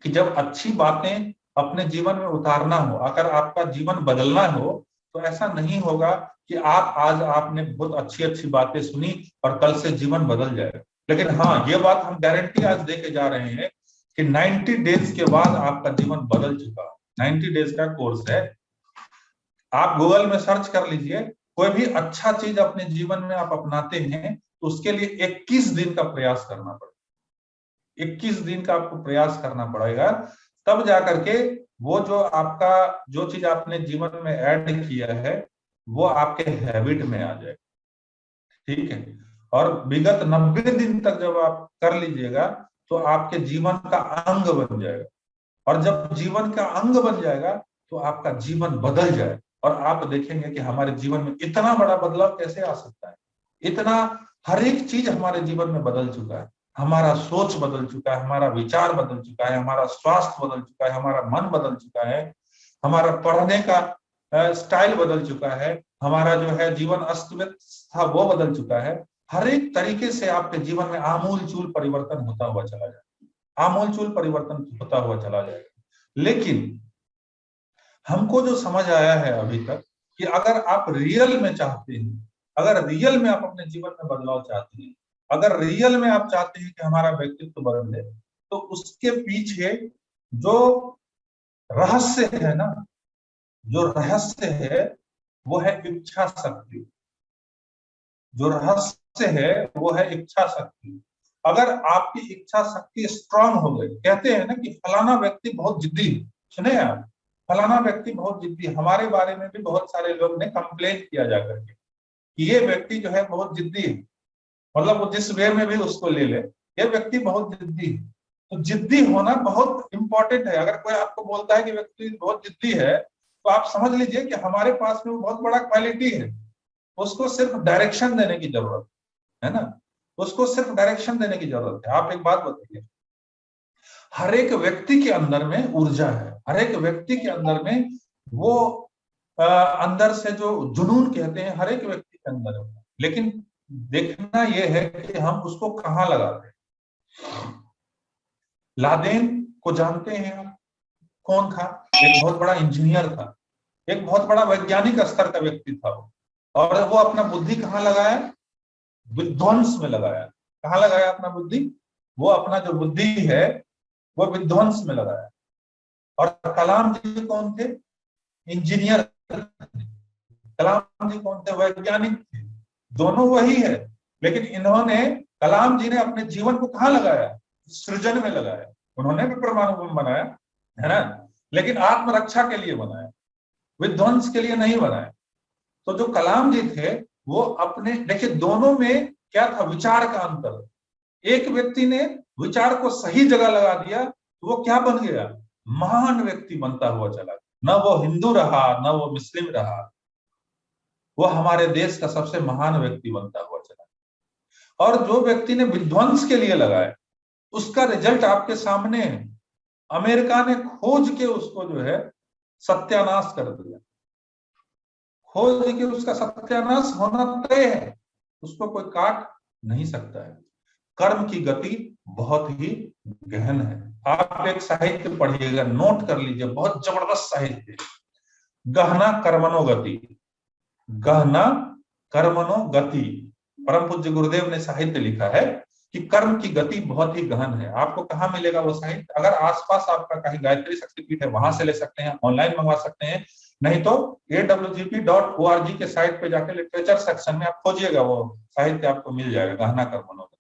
कि जब अच्छी बातें अपने जीवन में उतारना हो, अगर आपका जीवन बदलना हो, तो ऐसा नहीं होगा कि आप आज आपने बहुत अच्छी अच्छी बातें सुनी और कल से जीवन बदल जाएगा। लेकिन हाँ, ये बात हम गारंटी आज देके जा रहे हैं कि 90 डेज के बाद आपका जीवन बदल चुका है। 90 डेज का कोर्स है, आप गूगल में सर्च कर लीजिए। कोई भी अच्छा चीज अपने जीवन में आप अपनाते हैं तो उसके लिए 21 दिन का प्रयास करना पड़ेगा। 21 दिन का आपको प्रयास करना पड़ेगा, तब जाकर के वो जो आपका जो चीज आपने जीवन में ऐड किया है वो आपके हैबिट में आ जाएगा। ठीक है, और विगत 90 दिन तक जब आप कर लीजिएगा तो आपके जीवन का अंग बन जाएगा, और जब जीवन का अंग बन जाएगा तो आपका जीवन बदल जाएगा। और आप देखेंगे कि हमारे जीवन में इतना बड़ा बदलाव कैसे आ सकता है। इतना हर एक चीज हमारे जीवन में बदल चुका है, हमारा सोच बदल चुका है, हमारा विचार बदल चुका है, हमारा स्वास्थ्य बदल चुका है, हमारा मन बदल चुका है, हमारा पढ़ने का स्टाइल बदल चुका है, हमारा जो है जीवन अस्त व्यस्त था वो बदल चुका है। हर एक तरीके से आपके जीवन में आमूल चूल परिवर्तन होता हुआ चला जाएगा, आमूल चूल परिवर्तन होता हुआ चला जाएगा। लेकिन हमको जो समझ आया है अभी तक कि अगर आप रियल में चाहते हैं, अगर रियल में आप अपने जीवन में बदलाव चाहते हैं, अगर रियल में आप चाहते हैं कि हमारा व्यक्तित्व बदले, तो उसके पीछे जो रहस्य है ना, जो रहस्य है वो है इच्छा शक्ति। जो रहस्य है वो है इच्छा शक्ति। अगर आपकी इच्छा शक्ति स्ट्रांग हो गई, कहते हैं ना कि फलाना व्यक्ति बहुत जिद्दी, सुने आप, फलाना व्यक्ति बहुत जिद्दी। हमारे बारे में भी बहुत सारे लोग ने कंप्लेन किया जाकर के कि ये व्यक्ति जो है बहुत जिद्दी है, मतलब वो जिस वे में भी उसको ले ले, ये व्यक्ति बहुत जिद्दी है। तो जिद्दी होना बहुत इंपॉर्टेंट है। अगर कोई आपको बोलता है कि व्यक्ति बहुत जिद्दी है, तो आप समझ लीजिए कि हमारे पास में वो बहुत बड़ा क्वालिटी है। उसको सिर्फ डायरेक्शन देने की जरूरत है ना, उसको सिर्फ डायरेक्शन देने की जरूरत है। आप एक बात बताइए, हर एक व्यक्ति के अंदर में ऊर्जा है, हर एक व्यक्ति के अंदर में वो अंदर से जो जुनून कहते हैं, हर एक व्यक्ति के अंदर है। लेकिन देखना यह है कि हम उसको कहाँ लगाते हैं। लादेन को जानते हैं आप, कौन था? एक बहुत बड़ा इंजीनियर था, एक बहुत बड़ा वैज्ञानिक स्तर का व्यक्ति था वो, और वो अपना बुद्धि कहाँ लगाया? विध्वंस में लगाया। कहाँ लगाया अपना बुद्धि? वो अपना जो बुद्धि है वो विध्वंस में लगाया। और कलाम जी कौन थे? इंजीनियर। कलाम जी कौन थे? वैज्ञानिक थे। दोनों वही है, लेकिन इन्होंने, कलाम जी ने अपने जीवन को कहाँ लगाया? सृजन में लगाया। उन्होंने भी परमाणु बम बनाया है ना, लेकिन आत्मरक्षा के लिए बनाया, विध्वंस के लिए नहीं बनाया। तो जो कलाम जी थे वो अपने, देखिए दोनों में क्या था? विचार का अंतर। एक व्यक्ति ने विचार को सही जगह लगा दिया तो वो क्या बन गया? महान व्यक्ति बनता हुआ चला। न वो हिंदू रहा, न वो मुस्लिम रहा, वो हमारे देश का सबसे महान व्यक्ति बनता हुआ चला। और जो व्यक्ति ने विध्वंस के लिए लगाया, उसका रिजल्ट आपके सामने है। अमेरिका ने खोज के उसको जो है सत्यानाश कर दिया। खोज के उसका सत्यानाश होना तय है, उसको कोई काट नहीं सकता है। कर्म की गति बहुत ही गहन है। आप एक साहित्य पढ़िएगा, नोट कर लीजिए, बहुत जबरदस्त साहित्य, गहना कर्मणो गति। गहना कर्मणो गति, परम पूज्य गुरुदेव ने साहित्य लिखा है कि कर्म की गति बहुत ही गहन है। आपको कहाँ मिलेगा वो साहित्य? अगर आसपास आपका कहीं गायत्री शक्तिपीठ है, वहां से ले सकते हैं, ऑनलाइन मंगवा सकते हैं, नहीं तो awgp.org के साइट पे जाके लिटरेचर सेक्शन में आप खोजिएगा, वो साहित्य आपको मिल जाएगा, गहना कर्मणो गति।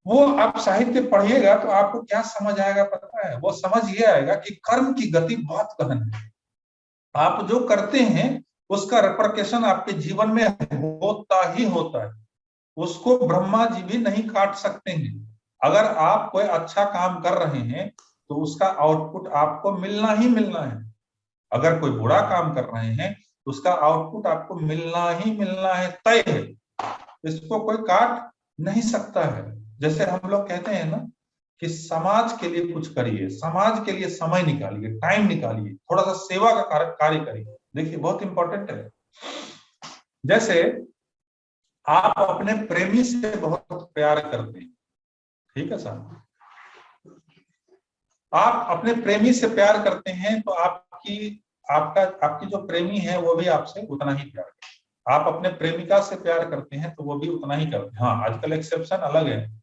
वो आप साहित्य पढ़िएगा तो आपको क्या समझ आएगा पता है? वो समझ ये आएगा कि कर्म की गति बहुत गहन है। आप जो करते हैं उसका रेपरकेशन आपके जीवन में होता ही होता है। उसको ब्रह्मा जी भी नहीं काट सकते हैं। अगर आप कोई अच्छा काम कर रहे हैं तो उसका आउटपुट आपको मिलना ही मिलना है। अगर कोई बुरा काम कर रहे हैं तो उसका आउटपुट आपको मिलना ही मिलना है, तय है। इसको कोई काट नहीं सकता है। जैसे हम लोग कहते हैं ना कि समाज के लिए कुछ करिए, समाज के लिए समय निकालिए, टाइम निकालिए, थोड़ा सा सेवा का कार्य करिए। देखिए बहुत इंपॉर्टेंट है। जैसे आप अपने प्रेमी से बहुत प्यार करते हैं, ठीक है साहब, आप अपने प्रेमी से प्यार करते हैं तो आपकी जो प्रेमी है वो भी आपसे उतना ही प्यार करते हैं। आप अपने प्रेमिका से प्यार करते हैं तो वो भी उतना ही करते हैं। हाँ, आजकल एक्सेप्शन अलग है,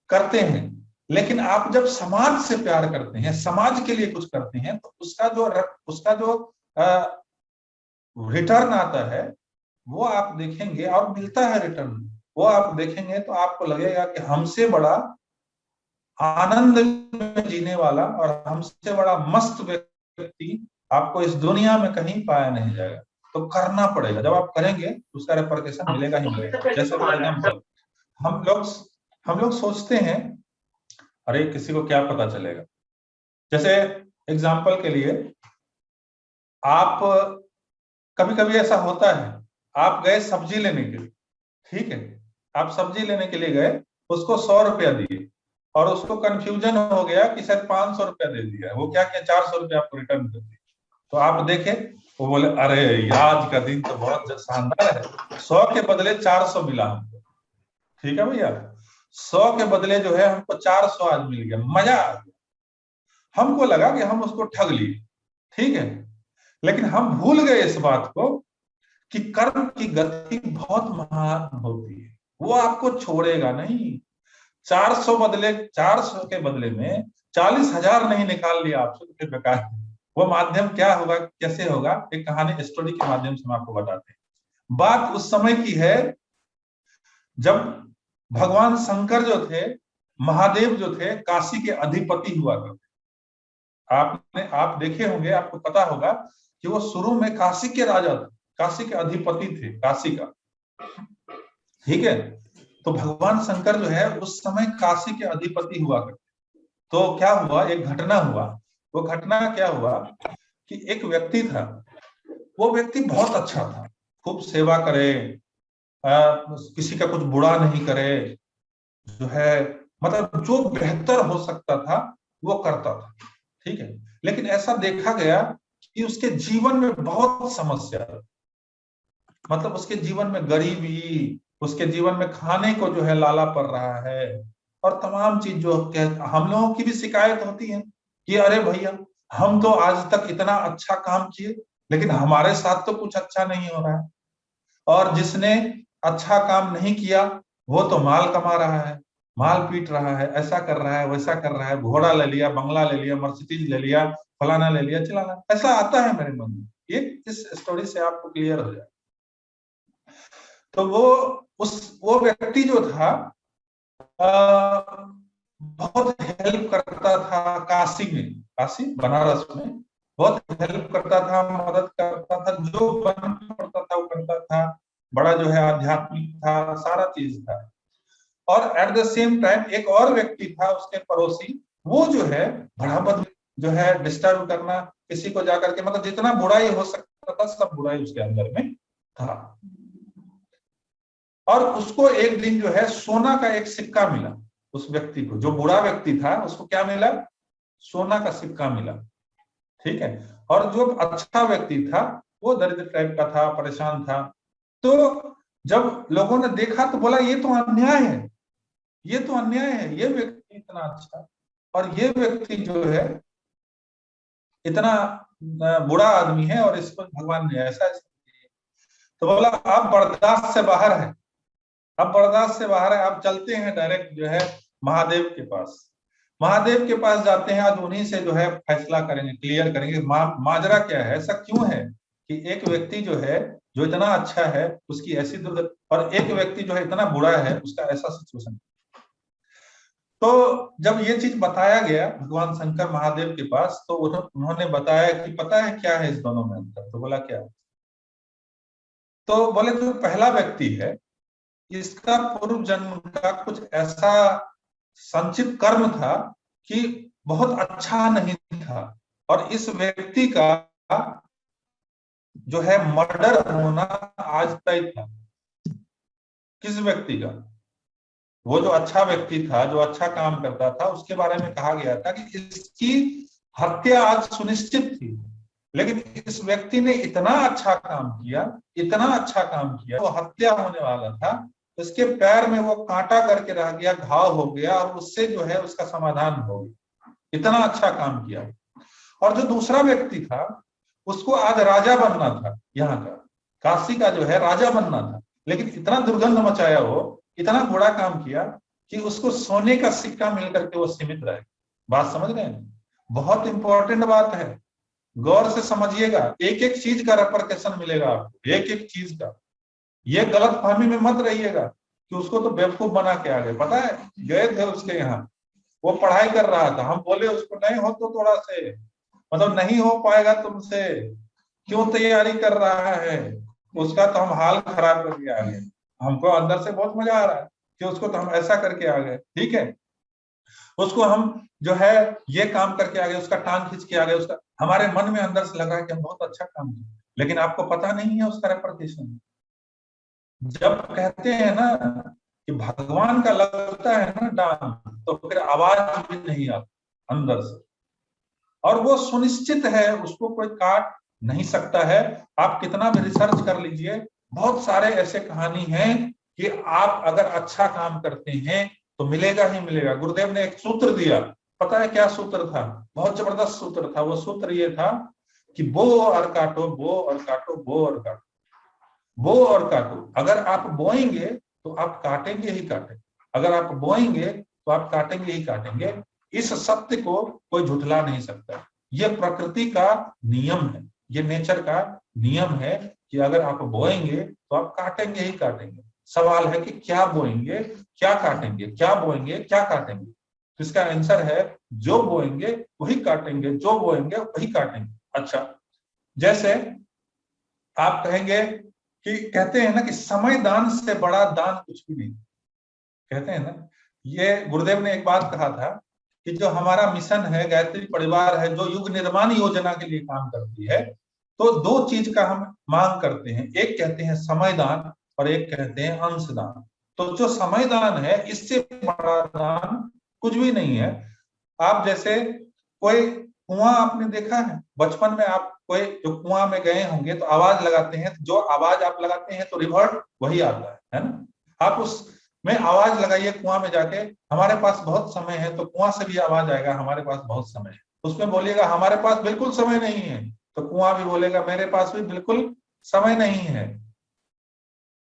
करते हैं। लेकिन आप जब समाज से प्यार करते हैं, समाज के लिए कुछ करते हैं, तो उसका जो रिटर्न आता है वो आप देखेंगे, और मिलता है रिटर्न, वो आप देखेंगे तो आपको लगेगा कि हमसे बड़ा आनंद में जीने वाला और हमसे बड़ा मस्त व्यक्ति आपको इस दुनिया में कहीं पाया नहीं जाएगा। तो करना पड़ेगा, जब आप करेंगे तो उसका रेपरकेशन मिलेगा ही मिलेगा। जैसे फॉर एग्जाम्पल हम लोग सोचते हैं अरे किसी को क्या पता चलेगा। जैसे एग्जाम्पल के लिए, आप कभी कभी ऐसा होता है, आप गए सब्जी लेने के लिए, ठीक है, आप सब्जी लेने के लिए गए, उसको 100 रुपया दिए और उसको कंफ्यूजन हो गया कि शायद 500 रुपया दे दिया, वो क्या किया 400 रुपया आपको रिटर्न कर दिया। तो आप देखे, वो बोले अरे आज का दिन तो बहुत शानदार है, 100 के बदले 400 मिला हमको। ठीक है भैया, 100 के बदले जो है हमको 400 आज मिल गया, मजा आ गया। हमको लगा कि हम उसको ठग लिए, ठीक है, लेकिन हम भूल गए इस बात को कि कर्म की गति बहुत महान होती है, वो आपको छोड़ेगा नहीं। 400 के बदले में 40,000 नहीं निकाल लिया आपसे तो फिर बेकार। वो माध्यम क्या होगा, कैसे होगा, एक कहानी स्टोरी के माध्यम से हम आपको बताते हैं। बात उस समय की है जब भगवान शंकर जो थे, महादेव जो थे, काशी के अधिपति हुआ करते। आप देखे होंगे, आपको पता होगा कि वो शुरू में काशी के राजा थे, काशी के अधिपति थे, काशी का, ठीक है। तो भगवान शंकर जो है उस समय काशी के अधिपति हुआ करते। तो क्या हुआ, एक घटना हुआ। वो घटना क्या हुआ कि एक व्यक्ति था, वो व्यक्ति बहुत अच्छा था, खूब सेवा करे, किसी का कुछ बुरा नहीं करे, जो है मतलब जो बेहतर हो सकता था वो करता था, ठीक है। लेकिन ऐसा देखा गया कि उसके जीवन में बहुत समस्या, मतलब उसके जीवन में गरीबी, उसके जीवन में खाने को जो है लाला पड़ रहा है, और तमाम चीज जो हम लोगों की भी शिकायत होती है कि अरे भैया हम तो आज तक इतना अच्छा काम किए लेकिन हमारे साथ तो कुछ अच्छा नहीं हो रहा है, और जिसने अच्छा काम नहीं किया वो तो माल कमा रहा है, माल पीट रहा है, ऐसा कर रहा है, वैसा कर रहा है, घोड़ा ले लिया, बंगला ले लिया, मर्सिडीज ले लिया, फलाना ले लिया, चिलाना, ऐसा आता है मेरे मन में। ये इस स्टोरी से आपको क्लियर हो जाए। तो वो व्यक्ति जो था बहुत हेल्प करता था काशी में, काशी बनारस में बहुत हेल्प करता था, मदद करता था, जो बन पड़ता था वो करता था, बड़ा जो है आध्यात्मिक था, सारा चीज था। और एट द सेम टाइम एक और व्यक्ति था उसके पड़ोसी, वो जो है बड़ा बद जो है डिस्टर्ब करना, किसी को जाकर के, मतलब जितना बुराई हो सकता था सब बुराई उसके अंदर में था। और उसको एक दिन जो है सोना का एक सिक्का मिला, उस व्यक्ति को, जो बुरा व्यक्ति था उसको क्या मिला, सोना का सिक्का मिला, ठीक है। और जो अच्छा व्यक्ति था वो दरिद्र टाइप का था, परेशान था। तो जब लोगों ने देखा तो बोला ये तो अन्याय है, ये तो अन्याय है, ये व्यक्ति इतना अच्छा और ये व्यक्ति जो है इतना बुरा आदमी है और इसको भगवान ने ऐसा। तो बोला आप बर्दाश्त से बाहर है, अब बर्दाश्त से बाहर है, आप चलते हैं डायरेक्ट जो है महादेव के पास। महादेव के पास जाते हैं, आज उन्हीं से जो है फैसला करेंगे, क्लियर करेंगे माजरा क्या है, ऐसा क्यों है कि एक व्यक्ति जो है जो इतना अच्छा है उसकी ऐसी दुर्गति, और एक व्यक्ति जो है इतना बुरा है उसका ऐसा सिचुएशन। तो जब ये चीज बताया गया भगवान शंकर महादेव के पास, तो उन्होंने बताया कि पता है क्या है इस दोनों में अंतर। तो बोला क्या, तो बोले जो पहला व्यक्ति है इसका पूर्व जन्म का कुछ ऐसा संचित कर्म था कि बहुत अच्छा नहीं था, और इस व्यक्ति का जो है मर्डर होना आज तय था। किस व्यक्ति का? वो जो अच्छा व्यक्ति था, जो अच्छा काम करता था, उसके बारे में कहा गया था कि इसकी हत्या आज सुनिश्चित थी, लेकिन इस व्यक्ति ने इतना अच्छा काम किया, इतना अच्छा काम किया, वो हत्या होने वाला था, उसके पैर में वो कांटा करके रह गया, घाव हो गया, और उससे जो है उसका समाधान हो गया। इतना अच्छा काम किया। और जो दूसरा व्यक्ति था उसको आज राजा बनना था, यहाँ का काशी का जो है राजा बनना था, लेकिन इतना दुर्गंध मचाया, वो इतना बुरा काम किया कि उसको सोने का सिक्का मिल करके वो सीमित रहे। बात समझ रहे हैं? बहुत इंपॉर्टेंट बात है, गौर से समझिएगा। एक एक चीज का रेपरकशन मिलेगा आपको, एक एक चीज का। ये गलत फहमी में मत रहिएगा कि उसको तो बेवकूफ बना के आ गए। पता है, गए थे उसके यहाँ, वो पढ़ाई कर रहा था, हम बोले उसको नहीं हो तो थोड़ा से मतलब नहीं हो पाएगा तुमसे, क्यों तैयारी कर रहा है, उसका तो हम हाल खराब करके आ गए। हमको अंदर से बहुत मजा आ रहा है कि उसको तो हम ऐसा करके आ गए, ठीक है, उसको हम जो है ये काम करके आ गए, उसका टांग खींच के आ गए, उसका हमारे मन में अंदर से लगा कि हम बहुत अच्छा काम किया, लेकिन आपको पता नहीं है उसका रेपरकशन। जब कहते हैं ना कि भगवान का लगता है ना डांग, तो फिर आवाज भी नहीं आता अंदर से, और वो सुनिश्चित है, उसको कोई काट नहीं सकता है। आप कितना भी रिसर्च कर लीजिए, बहुत सारे ऐसे कहानी हैं कि आप अगर अच्छा काम करते हैं तो मिलेगा ही मिलेगा। गुरुदेव ने एक सूत्र दिया, पता है क्या सूत्र था? बहुत जबरदस्त सूत्र था। वो सूत्र ये था कि बो और काटो, बो और काटो, बो और काटो, बो और काटो। अगर आप बोएंगे तो आप काटेंगे ही काटेंगे, अगर आप बोएंगे तो आप काटेंगे ही काटेंगे। इस सत्य को कोई झुठला नहीं सकता। ये प्रकृति का नियम है, ये नेचर का नियम है कि अगर आप बोएंगे तो आप काटेंगे ही काटेंगे। सवाल है कि क्या बोएंगे, क्या काटेंगे, क्या बोएंगे, क्या काटेंगे। तो इसका आंसर है जो बोएंगे वही काटेंगे, जो बोएंगे वही काटेंगे। अच्छा, जैसे आप कहेंगे कि कहते हैं ना कि समय दान से बड़ा दान कुछ भी नहीं, कहते हैं ना। ये गुरुदेव ने एक बात कहा था कि जो हमारा मिशन है, गायत्री परिवार है, जो युग निर्माण योजना के लिए काम करती है, तो दो चीज का हम मांग करते हैं, एक कहते हैं समय दान और एक कहते हैं अंश दान। तो जो समय दान है, इससे बड़ा दान कुछ भी नहीं है। आप जैसे कोई कुआं आपने देखा है, बचपन में आप कोई जो कुआं में गए होंगे तो आवाज लगाते हैं, जो आवाज आप लगाते हैं तो रिवर्ट वही आता है ना। आप उस में आवाज लगाइए कुआं में जाके, हमारे पास बहुत समय है, तो कुआं से भी आवाज आएगा हमारे पास बहुत समय है। उसमें बोलिएगा हमारे पास बिल्कुल समय नहीं है, तो कुआं भी बोलेगा मेरे पास भी बिल्कुल समय नहीं है।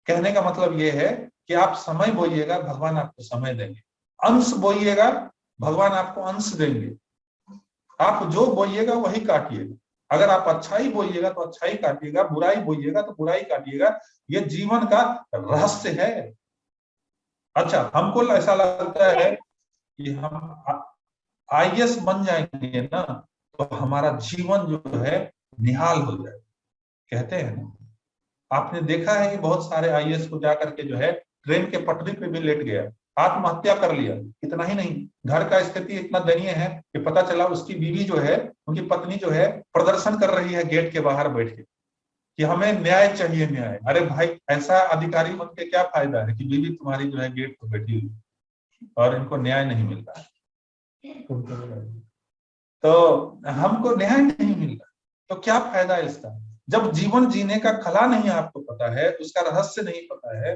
कहने का मतलब ये है कि आप समय बोइएगा, भगवान आपको समय देंगे। अंश बोइएगा, भगवान आपको अंश देंगे। आप जो बोइएगा वही काटिएगा। अगर आप अच्छाई बोइएगा तो अच्छाई काटिएगा, बुराई बोइएगा तो बुराई काटिएगा। ये जीवन का रहस्य है। अच्छा, हमको ऐसा लगता है कि हम आईएएस बन जाएंगे ना तो हमारा जीवन जो है निहाल हो जाए, कहते हैं ना। आपने देखा है कि बहुत सारे आईएएस को जाकर के जो है ट्रेन के पटरी पे भी लेट गया, आत्महत्या कर लिया। इतना ही नहीं, घर का स्थिति इतना दयनीय है कि पता चला उसकी बीवी जो है, उनकी पत्नी जो है प्रदर्शन कर रही है गेट के बाहर बैठ के कि हमें न्याय चाहिए, न्याय। अरे भाई, ऐसा अधिकारी बन के क्या फायदा है कि बीवी तुम्हारी जो है गेट पर बैठी हुई और इनको न्याय नहीं मिल रहा है। तो हमको न्याय नहीं मिल रहा, तो क्या फायदा इसका? जब जीवन जीने का कला नहीं आपको पता है, उसका रहस्य नहीं पता है,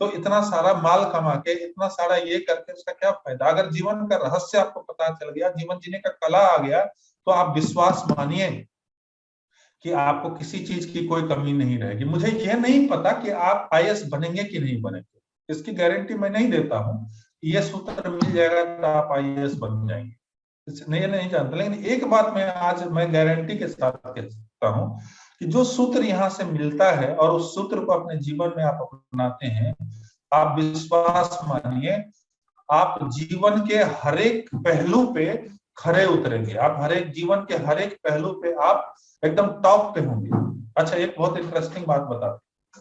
तो इतना सारा माल कमा के, इतना सारा ये करके उसका क्या फायदा? अगर जीवन का रहस्य आपको पता चल गया, जीवन जीने का कला आ गया, तो आप विश्वास मानिए कि आपको किसी चीज की कोई कमी नहीं रहेगी। मुझे यह नहीं पता कि आप आईएएस बनेंगे कि नहीं बनेंगे, इसकी गारंटी मैं नहीं देता हूँ। ये सूत्र मिल जाएगा तो आप आईएएस बन जाएंगे, नहीं जानता। लेकिन एक बात मैं गारंटी के साथ कह सकता हूँ कि जो सूत्र यहाँ से मिलता है और उस सूत्र को अपने जीवन में आप अपनाते हैं, आप विश्वास मानिए, आप जीवन के हर एक पहलू पे खरे उतरेंगे। आप हर एक जीवन के हर एक पहलू पे आप एकदम टॉप पे होंगे। अच्छा, एक बहुत इंटरेस्टिंग बात बताते,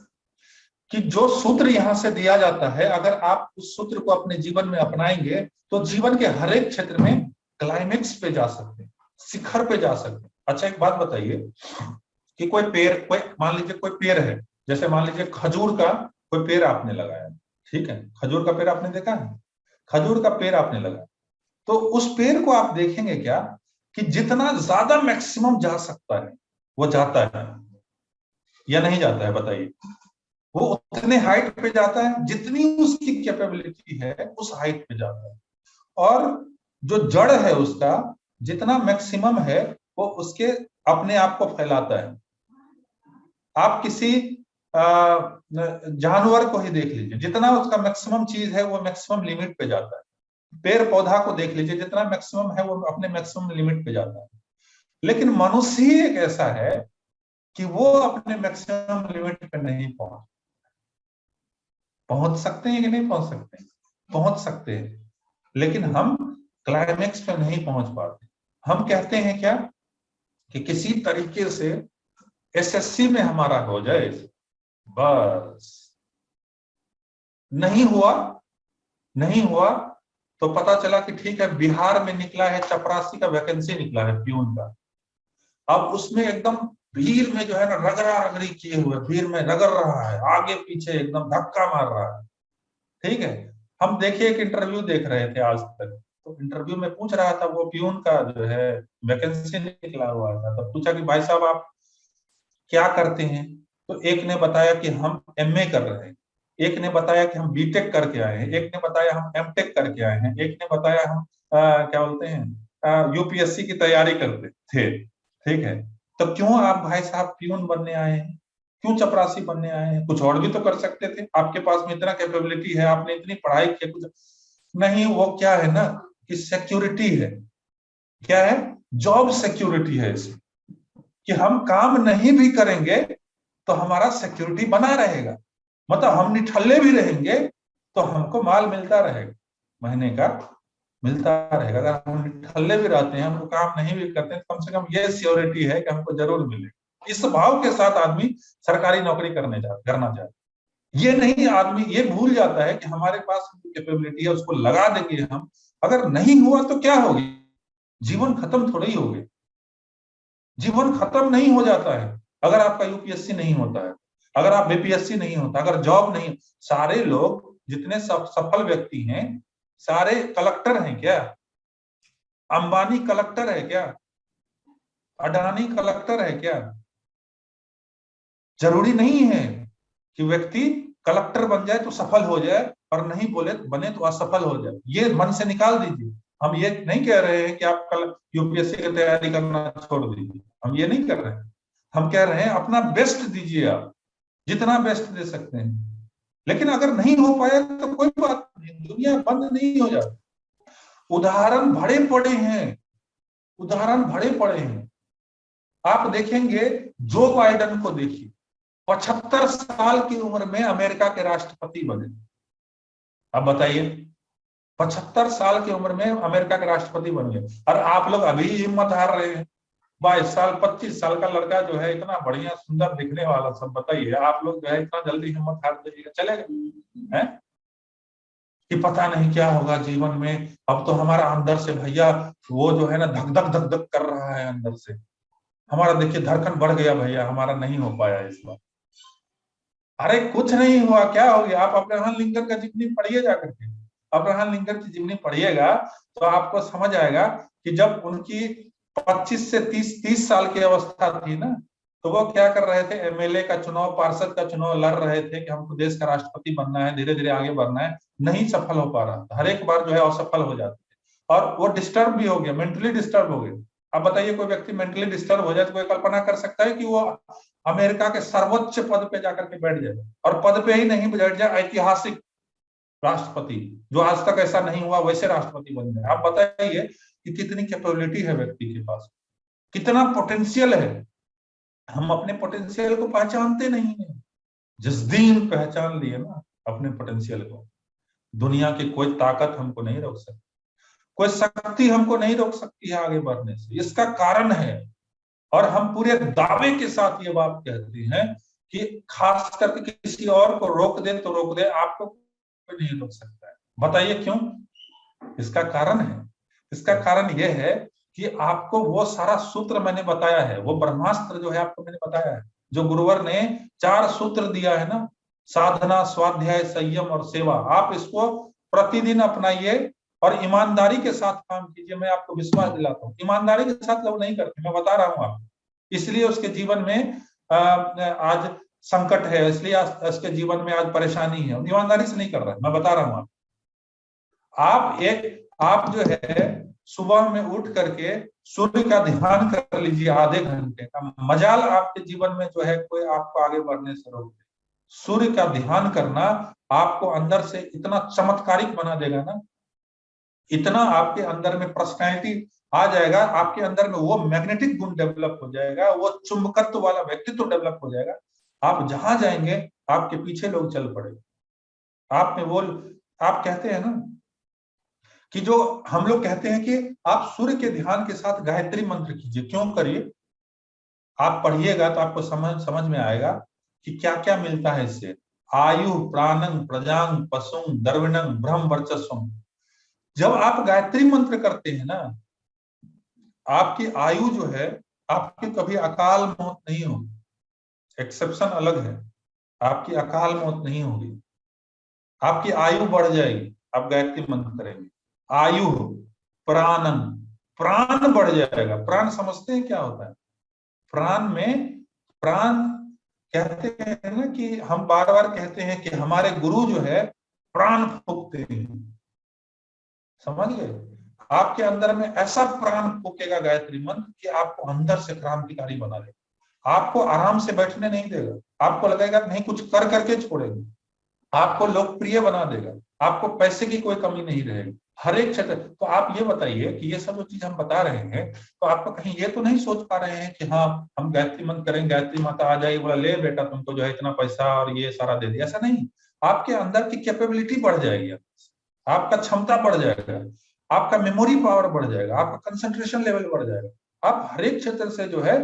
कि जो सूत्र यहां से दिया जाता है, अगर आप उस सूत्र को अपने जीवन में अपनाएंगे तो जीवन के हर एक क्षेत्र में क्लाइमेक्स पे जा सकते हैं, शिखर पे जा सकते हैं। अच्छा एक बात बताइए कि कोई मान लीजिए कोई पेड़ है, जैसे मान लीजिए खजूर का कोई पेड़ आपने लगाया, ठीक है, खजूर का पेड़ आपने देखा है, खजूर का पेड़ आपने लगाया, तो उस पेड़ को आप देखेंगे क्या कि जितना ज्यादा मैक्सिमम जा सकता है वो जाता है या नहीं जाता है, बताइए। वो उतने हाइट पे जाता है जितनी उसकी कैपेबिलिटी है, उस हाइट पे जाता है। और जो जड़ है उसका जितना मैक्सिमम है वो उसके अपने आप को फैलाता है। आप किसी जानवर को ही देख लीजिए, जितना उसका मैक्सिमम चीज है वो मैक्सिमम लिमिट पे जाता है। पेड़ पौधा को देख लीजिए, जितना मैक्सिमम है वो अपने मैक्सिमम लिमिट पे जाता है। लेकिन मनुष्य ही एक ऐसा है कि वो अपने मैक्सिमम लिमिट पे नहीं पहुंच सकते हैं कि नहीं पहुंच सकते हैं? पहुंच सकते हैं, लेकिन हम क्लाइमेक्स पे नहीं पहुंच पाते। हम कहते हैं क्या कि किसी तरीके से एसएससी में हमारा हो जाए, बस। नहीं हुआ, नहीं हुआ तो पता चला कि ठीक है, बिहार में निकला है, चपरासी का वैकेंसी निकला है प्यून का। अब उसमें एकदम भीड़ में जो है ना रगड़ा रगड़ी किए हुए, भीड़ में रगड़ रहा है, आगे पीछे एकदम धक्का मार रहा है, ठीक है। हम देखिए एक इंटरव्यू देख रहे थे आज तक, तो इंटरव्यू में पूछ रहा था, वो प्यून का जो है वैकेंसी निकला हुआ था, तो पूछा कि भाई साहब आप क्या करते हैं? तो एक ने बताया कि हम एमए कर रहे हैं, एक ने बताया कि हम बीटेक करके आए हैं, एक ने बताया हम एमटेक करके आए हैं, एक ने बताया हम क्या बोलते हैं यूपीएससी की तैयारी करते थे, ठीक है। तो क्यों आप भाई साहब प्यून बनने आए हैं, क्यों चपरासी बनने आए हैं? कुछ और भी तो कर सकते थे, आपके पास में इतना कैपेबिलिटी है, आपने इतनी पढ़ाई की, कुछ नहीं। वो क्या है ना कि सिक्योरिटी है, क्या है, जॉब सिक्योरिटी है इसमें, कि हम काम नहीं भी करेंगे तो हमारा सिक्योरिटी बना रहेगा, मतलब हम निठल्ले भी रहेंगे तो हमको माल मिलता रहेगा, महीने का मिलता रहेगा। अगर हम निठल्ले भी रहते हैं, हमको काम नहीं भी करते हैं, कम से कम ये सिक्योरिटी है कि हमको जरूर मिलेगा। इस भाव के साथ आदमी सरकारी नौकरी करना चाहे, ये नहीं, आदमी ये भूल जाता है कि हमारे पास कैपेबिलिटी है, उसको लगा देंगे हम, अगर नहीं हुआ तो क्या होगी? जीवन खत्म थोड़ी ही हो गई। जीवन खत्म नहीं हो जाता है अगर आपका यूपीएससी नहीं होता है, अगर आप बीपीएससी नहीं होता, अगर जॉब नहीं। सारे लोग जितने सफल व्यक्ति हैं सारे कलेक्टर हैं क्या? अंबानी कलेक्टर है क्या? अडानी कलेक्टर है क्या? जरूरी नहीं है कि व्यक्ति कलेक्टर बन जाए तो सफल हो जाए, और नहीं बने तो असफल हो जाए। ये मन से निकाल दीजिए। हम ये नहीं कह रहे हैं कि आप कल यूपीएससी की तैयारी करना छोड़ दीजिए, हम ये नहीं कर रहे हैं। हम कह रहे हैं अपना बेस्ट दीजिए, आप जितना बेस्ट दे सकते हैं। लेकिन अगर नहीं हो पाया तो कोई बात नहीं, दुनिया बंद नहीं हो जाती। उदाहरण भरे पड़े हैं, उदाहरण भरे पड़े हैं। आप देखेंगे, जो बाइडन को देखिए, 75 साल की उम्र में अमेरिका के राष्ट्रपति बने। अब बताइए, 75 साल की उम्र में अमेरिका के राष्ट्रपति बन गए, और आप लोग अभी हिम्मत हार रहे हैं। 22 साल 25 साल का लड़का जो है, इतना बढ़िया सुंदर दिखने वाला, सब बताइए आप लोग जो है इतना जल्दी हिम्मत हार दीजिएगा, चलेगा है कि पता नहीं क्या होगा जीवन में। अब तो हमारा अंदर से भैया वो जो है ना धक धक धक धक कर रहा है अंदर से, हमारा देखिए धड़कन बढ़ गया भैया, हमारा नहीं हो पाया इस बार। अरे कुछ नहीं हुआ, क्या हो गया? आप अब्राहम लिंकन का जीवनी पढ़िए जाकर के, अब्राहम लिंकन की जीवनी पढ़िएगा तो आपको समझ आएगा कि जब उनकी 25 से 30 साल की अवस्था थी ना, तो वो क्या कर रहे थे, एमएलए का चुनाव, पार्षद का चुनाव लड़ रहे थे कि हमको देश का राष्ट्रपति बनना है, धीरे धीरे आगे बढ़ना है। नहीं सफल हो पा रहा था, हर एक बार जो है असफल हो जाते थे, और वो डिस्टर्ब भी हो गया, मेंटली डिस्टर्ब हो गए। अब बताइए, कोई व्यक्ति मेंटली डिस्टर्ब हो जाए तो कोई कल्पना कर सकता है कि वो अमेरिका के सर्वोच्च पद पे जाकर के बैठ जाए, और पद पे ही नहीं बैठ जाए, ऐतिहासिक राष्ट्रपति, जो आज तक ऐसा नहीं हुआ, वैसे राष्ट्रपति बन जाए। आप बताइए कि कितनी कैपेबिलिटी है व्यक्ति के पास, कितना पोटेंशियल है। हम अपने पोटेंशियल को पहचानते नहीं है। जिस दिन पहचान लिए ना अपने पोटेंशियल को, दुनिया की कोई ताकत हमको नहीं रोक सकती, कोई शक्ति हमको नहीं रोक सकती है आगे बढ़ने से। इसका कारण है, और हम पूरे दावे के साथ ये बात कहते हैं कि खास करके किसी और को रोक दे तो रोक दे, आपको कोई नहीं रोक सकता है। बताइए क्यों? इसका कारण है, इसका कारण यह है कि आपको वो सारा सूत्र मैंने बताया है, वो ब्रह्मास्त्र जो है आपको मैंने बताया है, जो गुरुवर ने 4 सूत्र दिया है ना, साधना, स्वाध्याय, संयम और सेवा, आप इसको प्रतिदिन अपनाइए और ईमानदारी के साथ काम कीजिए। मैं आपको विश्वास दिलाता हूँ, ईमानदारी के साथ लोग नहीं करते, मैं बता रहा हूँ आपको, इसलिए उसके जीवन में आज संकट है, इसलिए उसके जीवन में आज परेशानी है, ईमानदारी से नहीं कर रहा है। मैं बता रहा हूँ आप जो है सुबह में उठ करके सूर्य का ध्यान कर लीजिए, आधे घंटे का। मजाल आपके जीवन में जो है कोई आपको आगे बढ़ने से रोक दे। सूर्य का ध्यान करना आपको अंदर से इतना चमत्कारिक बना देगा ना, इतना आपके अंदर में पर्सनैलिटी आ जाएगा, आपके अंदर में वो मैग्नेटिक गुण डेवलप हो जाएगा, वो चुंबकत्व वाला व्यक्तित्व डेवलप हो जाएगा। आप जहां जाएंगे आपके पीछे लोग चल पड़ेंगे। आप में वो, आप कहते हैं ना कि जो हम लोग कहते हैं कि आप सूर्य के ध्यान के साथ गायत्री मंत्र कीजिए। क्यों करिए? आप पढ़िएगा तो आपको समझ में आएगा कि क्या क्या मिलता है इससे। आयु प्राणं प्रजां पशुं द्रविणं ब्रह्म वर्चस्वं। जब आप गायत्री मंत्र करते हैं ना, आपकी आयु जो है, आपकी कभी अकाल मौत नहीं होगी। एक्सेप्शन अलग है, आपकी अकाल मौत नहीं होगी, आपकी आयु बढ़ जाएगी। आप गायत्री मंत्र करेंगे, आयु प्राणन, प्राण बढ़ जाएगा। प्राण समझते हैं क्या होता है? प्राण में, प्राण कहते हैं ना कि हम बार बार कहते हैं कि हमारे गुरु जो है प्राण फूकते हैं, समझ गए? आपके अंदर में ऐसा प्राण फूकेगा गायत्री मंत्र कि आपको अंदर से क्रांतिकारी बना देगा। आपको आराम से बैठने नहीं देगा, आपको लगेगा नहीं कुछ कर करके छोड़ेगा, आपको लोकप्रिय बना देगा, आपको पैसे की कोई कमी नहीं रहेगी हर एक क्षेत्र। तो आप ये बताइए कि ये सब जो चीज हम बता रहे हैं, तो आपको कहीं ये तो नहीं सोच पा रहे हैं कि हाँ हम गायत्री मंत्र करेंगे, गायत्री माता आ जाएगी, बोला ले बेटा तुमको जो है इतना पैसा और ये सारा दे दिया। ऐसा नहीं, आपके अंदर की कैपेबिलिटी बढ़ जाएगी, आपका क्षमता बढ़ जाएगा, आपका मेमोरी पावर बढ़ जाएगा, आपका कंसंट्रेशन लेवल बढ़ जाएगा। आप हर एक क्षेत्र से जो है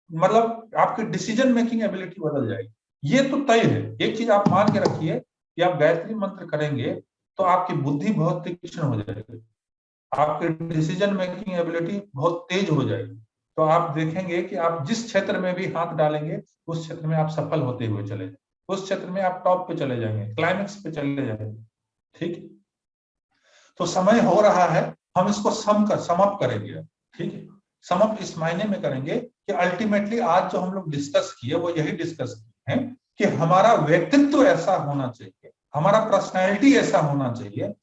मतलब आपकी डिसीजन मेकिंग एबिलिटी बदल जाएगी। ये तो तय है। एक चीज आप मान के रखिए कि आप गायत्री मंत्र करेंगे तो आपकी बुद्धि बहुत तीक्ष्ण हो जाएगी, आपकी डिसीजन मेकिंग एबिलिटी बहुत तेज हो जाएगी। तो आप देखेंगे कि आप जिस क्षेत्र में भी हाथ डालेंगे उस क्षेत्र में आप सफल होते हुए चले जाएंगे, उस क्षेत्र में आप टॉप पे चले जाएंगे, क्लाइमेक्स पे चले जाएंगे। ठीक है, तो समय हो रहा है, हम इसको समअप करेंगे। ठीक है, समअप इस मायने में करेंगे कि अल्टीमेटली आज जो हम लोग डिस्कस किए वो यही डिस्कस किए हैं कि हमारा व्यक्तित्व ऐसा होना चाहिए, हमारा पर्सनैलिटी ऐसा होना चाहिए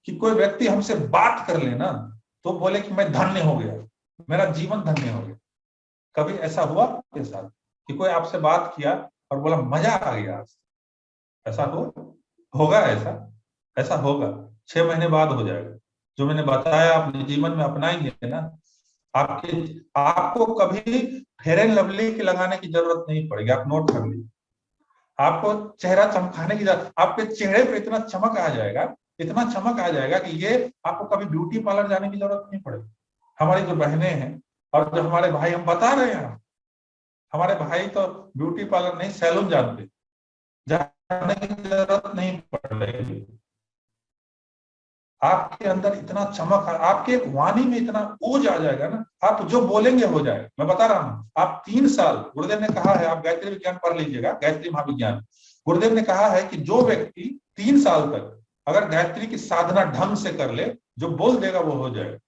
कि कोई व्यक्ति हमसे बात कर लेना तो बोले कि मैं धन्य हो गया, मेरा जीवन धन्य हो गया। कभी ऐसा हुआ आपके साथ कि कोई आपसे बात किया और बोला मजा आ गया? ऐसा होगा? ऐसा होगा 6 महीने बाद हो जाएगा। जो मैंने बताया अपने जीवन में अपनाएंगे ना, आपको कभी फेयर एंड लवली की लगाने की जरूरत नहीं पड़ेगी। आप नोट कर लीजिए, आपको चेहरा चमकाने की जरूरत, आपके चेहरे पे इतना चमक आ जाएगा, इतना चमक आ जाएगा कि ये आपको कभी ब्यूटी पार्लर जाने की जरूरत नहीं पड़ेगी। हमारी जो बहनें हैं और जो हमारे भाई, हम बता रहे हैं, हमारे भाई तो ब्यूटी पार्लर नहीं सैलून जानते, जाने की जरूरत नहीं पड़ेगी। आपके अंदर इतना चमक, आपके वाणी में इतना ओज आ जाएगा ना, आप जो बोलेंगे हो जाएगा। मैं बता रहा हूँ, आप 3 साल, गुरुदेव ने कहा है, आप गायत्री विज्ञान पढ़ लीजिएगा, गायत्री महाविज्ञान। गुरुदेव ने कहा है कि जो व्यक्ति 3 साल तक अगर गायत्री की साधना ढंग से कर ले, जो बोल देगा वो हो जाएगा,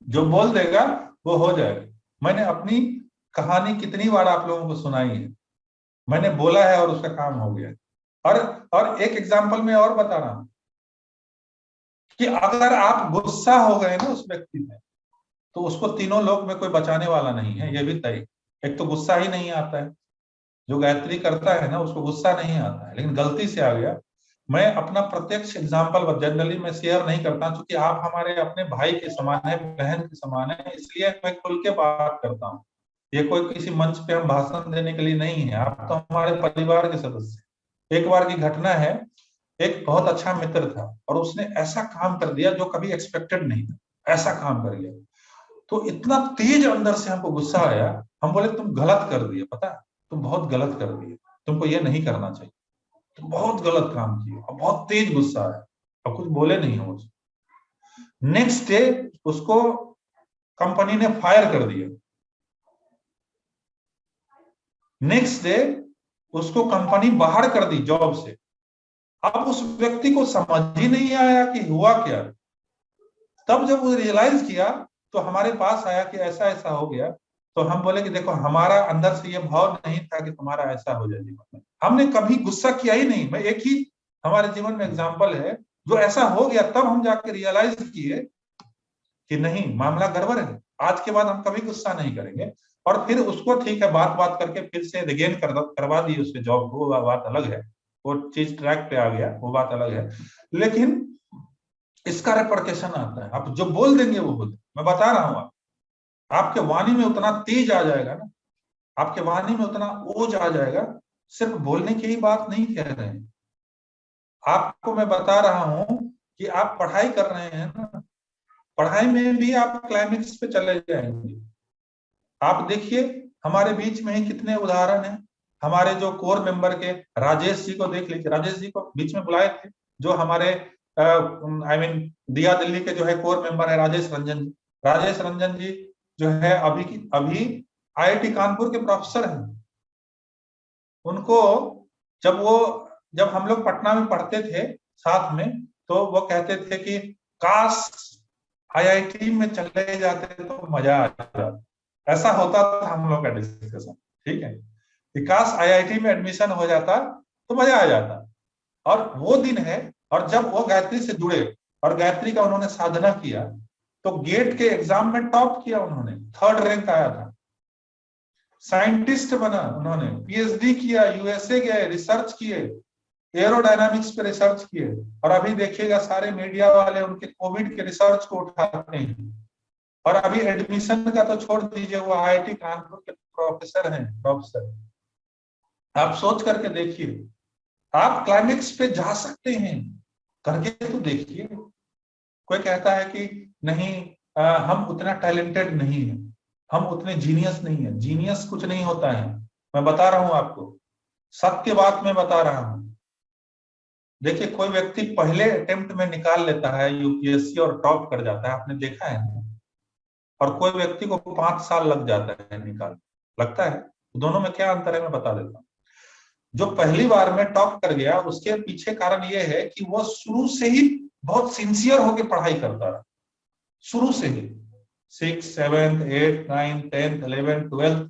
जो बोल देगा वो हो जाएगा। मैंने अपनी कहानी कितनी बार आप लोगों को सुनाई है, मैंने बोला है और उसका काम हो गया। और एक एग्जाम्पल में और बता रहा हूं कि अगर आप गुस्सा हो गए ना उस व्यक्ति में, तो उसको तीनों लोक में कोई बचाने वाला नहीं है, ये भी तय। एक तो गुस्सा ही नहीं आता है, जो गायत्री करता है ना उसको गुस्सा नहीं आता है, लेकिन गलती से आ गया। मैं अपना प्रत्यक्ष एग्जाम्पल जनरली मैं शेयर नहीं करता, क्योंकि आप हमारे अपने भाई के समान है, बहन के समान है, इसलिए मैं खुल के बात करता हूँ। ये कोई किसी मंच पे हम भाषण देने के लिए नहीं है, आप तो हमारे परिवार के सदस्य। एक बार की घटना है, एक बहुत अच्छा मित्र था और उसने ऐसा काम कर दिया जो कभी एक्सपेक्टेड नहीं था, ऐसा काम कर गया। तो इतना तेज अंदर से हमको गुस्सा आया, हम बोले तुम गलत कर दिए, पता है तुम बहुत गलत कर दिए, तुमको ये नहीं करना चाहिए, तुम बहुत गलत काम किए, और बहुत तेज गुस्सा है, और कुछ बोले नहीं हो। नेक्स्ट डे उसको कंपनी ने फायर कर दिया। नेक्स्ट डे उसको कंपनी बाहर कर दी जॉब से। अब उस व्यक्ति को समझ ही नहीं आया कि हुआ क्या। तब जब वो रियलाइज किया तो हमारे पास आया कि ऐसा ऐसा हो गया। तो हम बोले कि देखो, हमारा अंदर से ये भाव नहीं था कि तुम्हारा ऐसा हो जाए जीवन में। हमने कभी गुस्सा किया ही नहीं। मैं एक ही हमारे जीवन में एग्जाम्पल है जो ऐसा हो गया, तब हम जाके रियलाइज किए कि नहीं, मामला गड़बड़ है, आज के बाद हम कभी गुस्सा नहीं करेंगे। और फिर उसको ठीक है, बात बात करके फिर से रिगेन करवा दी उसके जॉब को, वो बात अलग है, वो चीज ट्रैक पे आ गया, वो बात अलग है। लेकिन इसका रिपरकेशन आता है। आप जो बोल देंगे वो बोल, मैं बता रहा हूं, आपके वाणी में उतना तेज आ जाएगा ना, आपके वाणी में उतना ओज आ जाएगा। सिर्फ बोलने की ही बात नहीं कह रहे हैं, आपको मैं बता रहा हूं कि आप पढ़ाई कर रहे हैं ना, पढ़ाई में भी आप क्लाइमेक्स पे चले जाएंगे। आप देखिए, हमारे बीच में ही कितने उदाहरण हैं। हमारे जो कोर मेंबर के राजेश जी को देख लीजिए, राजेश जी को बीच में बुलाए थे, जो हमारे दिया दिल्ली के जो है कोर मेंबर है राजेश रंजन जी। राजेश रंजन जी जो है अभी IIT कानपुर के प्रोफेसर हैं। उनको जब हम लोग पटना में पढ़ते थे साथ में, तो वो कहते थे कि काश IIT में चले जाते तो मजा आ जाता। ऐसा होता था हम लोग का डिस्कशन, ठीक है, कि काश IIT में एडमिशन हो जाता तो मजा आ जाता। और वो दिन है, और जब वो गायत्री से जुड़े और गायत्री का उन्होंने साधना किया, तो गेट के एग्जाम में टॉप किया उन्होंने, 3rd रैंक आया था। साइंटिस्ट बना उन्होंने, PhD किया, USA गए, रिसर्च किए, एरोडायनामिक्स पे रिसर्च किए। और अभी देखिएगा सारे मीडिया वाले उनके कोविड के रिसर्च को उठाते हैं। और अभी एडमिशन का तो छोड़ दीजिए, वो IIT कानपुर के प्रोफेसर हैं, प्रोफेसर। आप सोच करके देखिए, आप क्लाइमेक्स पे जा सकते हैं, करके तो देखिए। कोई कहता है कि नहीं, हम उतना टैलेंटेड नहीं है, हम उतने जीनियस नहीं है। जीनियस कुछ नहीं होता है, मैं बता रहा हूं आपको, सत्य बात मैं बता रहा हूं। देखिए, कोई व्यक्ति पहले अटेम्प्ट में निकाल लेता है UPSC और टॉप कर जाता है, आपने देखा है ना। और कोई व्यक्ति को 5 साल लग जाता है निकाल, लगता है। दोनों में क्या अंतर है मैं बता देता हूँ। जो पहली बार में टॉप कर गया, उसके पीछे कारण ये है कि वो शुरू से ही बहुत सिंसियर होकर पढ़ाई करता रहा, शुरू से ही 6, 7, 8, 9, 10, 11, 12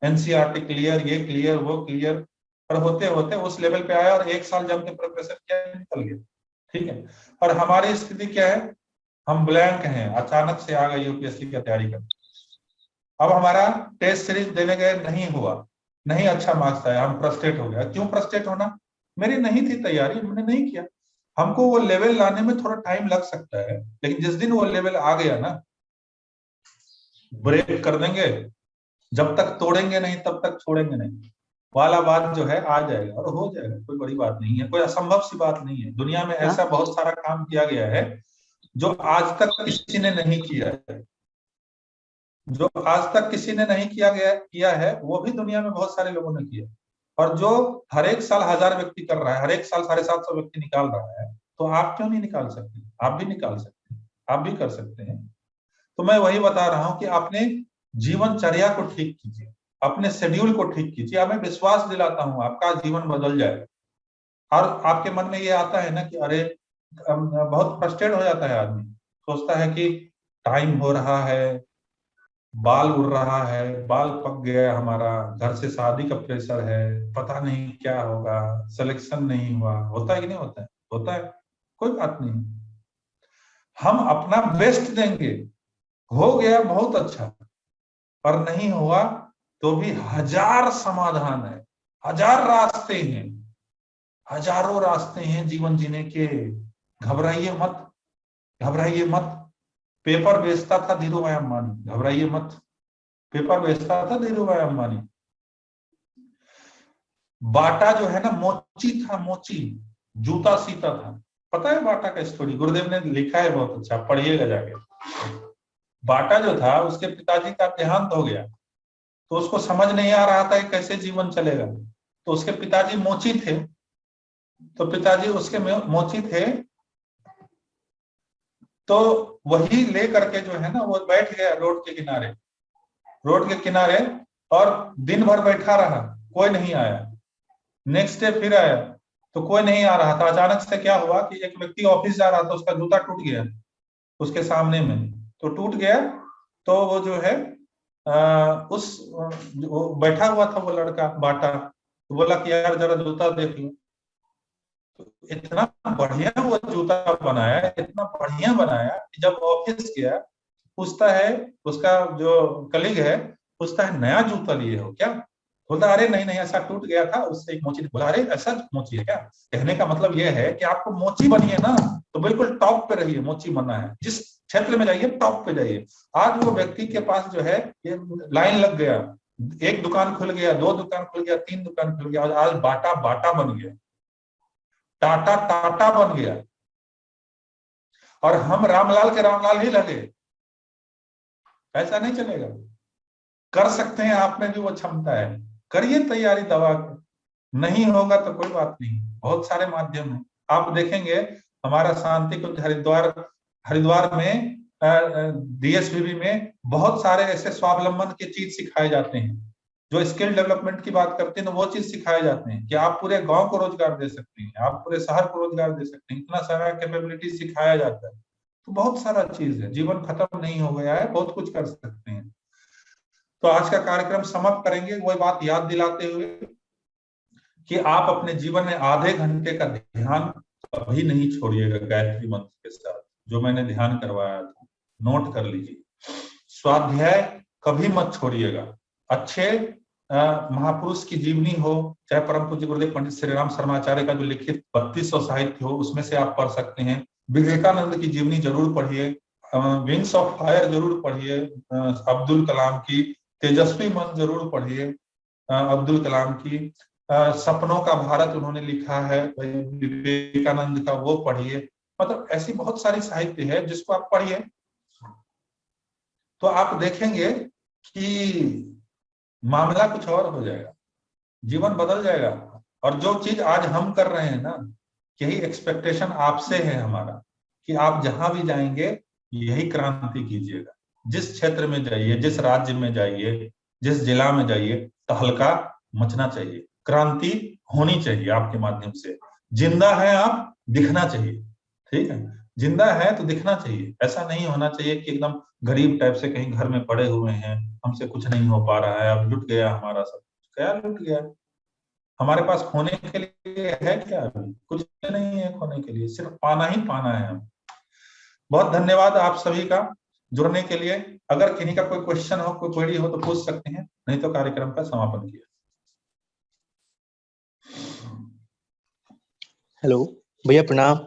NCERT क्लियर, ये क्लियर, वो क्लियर, और होते होते उस लेवल पे आया और 1 साल जम के प्रिपरेशन किया, निकल गया, ठीक है। और हमारी स्थिति क्या है, हम ब्लैंक हैं, अचानक से आ गए UPSC की तैयारी कर। अब हमारा टेस्ट सीरीज देने गए, नहीं हुआ, नहीं अच्छा मार्क्स आया, हम फ्रस्ट्रेट हो गया। क्यों फ्रस्ट्रेट होना, मेरी नहीं थी तैयारी, मैंने नहीं किया। हमको वो लेवल लाने में थोड़ा टाइम लग सकता है, लेकिन जिस दिन वो लेवल आ गया ना, ब्रेक कर देंगे। जब तक तोड़ेंगे नहीं तब तक छोड़ेंगे नहीं वाला बात जो है आ जाएगा और हो जाएगा। कोई बड़ी बात नहीं है, कोई असंभव सी बात नहीं है। दुनिया में ऐसा बहुत सारा काम किया गया है जो आज तक किसी ने नहीं किया है, जो आज तक किसी ने नहीं किया है, वो भी दुनिया में बहुत सारे लोगों ने किया। और जो हर एक साल 1000 व्यक्ति कर रहा है, हर एक साल 750 व्यक्ति निकाल रहा है, तो आप क्यों नहीं निकाल सकते? आप भी निकाल सकते हैं, आप भी कर सकते हैं। तो मैं वही बता रहा हूं कि अपने जीवनचर्या को ठीक कीजिए, अपने शेड्यूल को ठीक कीजिए। मैं विश्वास दिलाता हूं आपका जीवन बदल जाएगा। और आपके मन में ये आता है ना कि अरे, बहुत फ्रस्ट्रेट हो जाता है आदमी, सोचता है कि टाइम हो रहा है, बाल उड़ रहा है, बाल पक गया हमारा, घर से शादी का प्रेशर है, पता नहीं क्या होगा, सिलेक्शन नहीं हुआ। होता है कि नहीं होता है? होता है, कोई बात नहीं, हम अपना बेस्ट देंगे। हो गया बहुत अच्छा, पर नहीं हुआ तो भी 1000 समाधान है, 1000 रास्ते हैं, हजारों रास्ते हैं जीवन जीने के। घबराइए मत, घबराइए मत। पेपर बेचता था धीरू भाई अंबानी, घबराइए मत, पेपर बेचता था धीरू भाई अंबानी। बाटा जो है ना, मोची था, मोची, जूता सीता था। पता है बाटा का स्टोरी? गुरुदेव ने लिखा है, बहुत अच्छा, पढ़िएगा जाके। बाटा जो था, उसके पिताजी का देहांत हो गया, तो उसको समझ नहीं आ रहा था कि कैसे जीवन चलेगा। तो उसके पिताजी मोची थे, तो पिताजी उसके मोची थे, तो वही ले करके जो है ना वो बैठ गया रोड के किनारे, रोड के किनारे, और दिन भर बैठा रहा, कोई नहीं आया। नेक्स्ट डे फिर आया तो कोई नहीं आ रहा था। अचानक से क्या हुआ कि एक व्यक्ति ऑफिस जा रहा था, उसका जूता टूट गया उसके सामने में, तो टूट गया। तो वो जो है वो बैठा हुआ था वो लड़का बाटा, तो बोला कि यार जरा जूता देख लो। तो इतना बढ़िया वो जूता बनाया, इतना बढ़िया बनाया कि जब ऑफिस गया पूछता है, उसका जो कलीग है पूछता है नया जूता लिए हो क्या? बोलता अरे नहीं नहीं ऐसा टूट गया था उससे एक मोची। बोला अरे ऐसा मोची है क्या? कहने का मतलब यह है कि आपको मोची बनिए ना तो बिल्कुल टॉप पे रहिए। मोची बनना है जिस क्षेत्र में जाइए टॉप पे जाइए। आज वो व्यक्ति के पास जो है ये लाइन लग गया, एक दुकान खुल गया, 2 दुकान खुल गया, 3 दुकान खुल गया, और आज बाटा बाटा बन गया, टाटा टाटा बन गया, और हम रामलाल के रामलाल ही लगे। ऐसा नहीं चलेगा। कर सकते हैं, आप में भी वो क्षमता है, करिए तैयारी दवा की। नहीं होगा तो कोई बात नहीं, बहुत सारे माध्यम हैं। आप देखेंगे हमारा शांति कुंज हरिद्वार, हरिद्वार में डीएसबीबी में बहुत सारे ऐसे स्वावलंबन की चीज सिखाए जाते हैं, जो स्किल डेवलपमेंट की बात करते हैं ना, वो चीज सिखाए जाते हैं कि आप पूरे गांव को रोजगार दे सकते हैं, आप पूरे शहर को रोजगार दे सकते हैं। इतना सारा कैपेबिलिटी सिखाया जाता है। तो बहुत सारा चीज है, जीवन खत्म नहीं हो गया है, बहुत कुछ कर सकते हैं। तो आज का कार्यक्रम समाप्त करेंगे वही बात याद दिलाते हुए कि आप अपने जीवन में आधे घंटे का ध्यान कभी नहीं छोड़िएगा गायत्री मंत्र के साथ, जो मैंने ध्यान करवाया था, नोट कर लीजिए। स्वाध्याय कभी मत छोड़िएगा। अच्छे महापुरुष की जीवनी हो, चाहे परम पूज्य गुरुदेव पंडित श्री राम शर्माचार्य का जो लिखित 3200 साहित्य हो, उसमें से आप पढ़ सकते हैं। विवेकानंद की जीवनी जरूर पढ़िए, विंग्स ऑफ फायर जरूर पढ़िए, अब्दुल कलाम की तेजस्वी मन जरूर पढ़िए, अब्दुल कलाम की सपनों का भारत उन्होंने लिखा है विवेकानंद का, वो पढ़िए। मतलब ऐसी बहुत सारी साहित्य है जिसको आप पढ़िए, तो आप देखेंगे कि मामला कुछ और हो जाएगा, जीवन बदल जाएगा। और जो चीज आज हम कर रहे हैं ना, यही एक्सपेक्टेशन आपसे है हमारा, कि आप जहां भी जाएंगे यही क्रांति कीजिएगा। जिस क्षेत्र में जाइए, जिस राज्य में जाइए, जिस जिला में जाइए, तहलका मचना चाहिए, क्रांति होनी चाहिए आपके माध्यम से। जिंदा है आप, दिखना चाहिए, ठीक है? जिंदा है तो दिखना चाहिए। ऐसा नहीं होना चाहिए कि एकदम गरीब टाइप से कहीं घर में पड़े हुए हैं, हमसे कुछ नहीं हो पा रहा है, अब लुट गया हमारा सब। क्या लुट गया? हमारे पास खोने के लिए है क्या? अभी कुछ नहीं है खोने के लिए, सिर्फ पाना ही पाना है हम। बहुत धन्यवाद आप सभी का जुड़ने के लिए। अगर किन्हीं का कोई क्वेश्चन हो, कोई क्वेरी हो तो पूछ सकते हैं, नहीं तो कार्यक्रम का समापन किया। हेलो भैया, प्रणाम।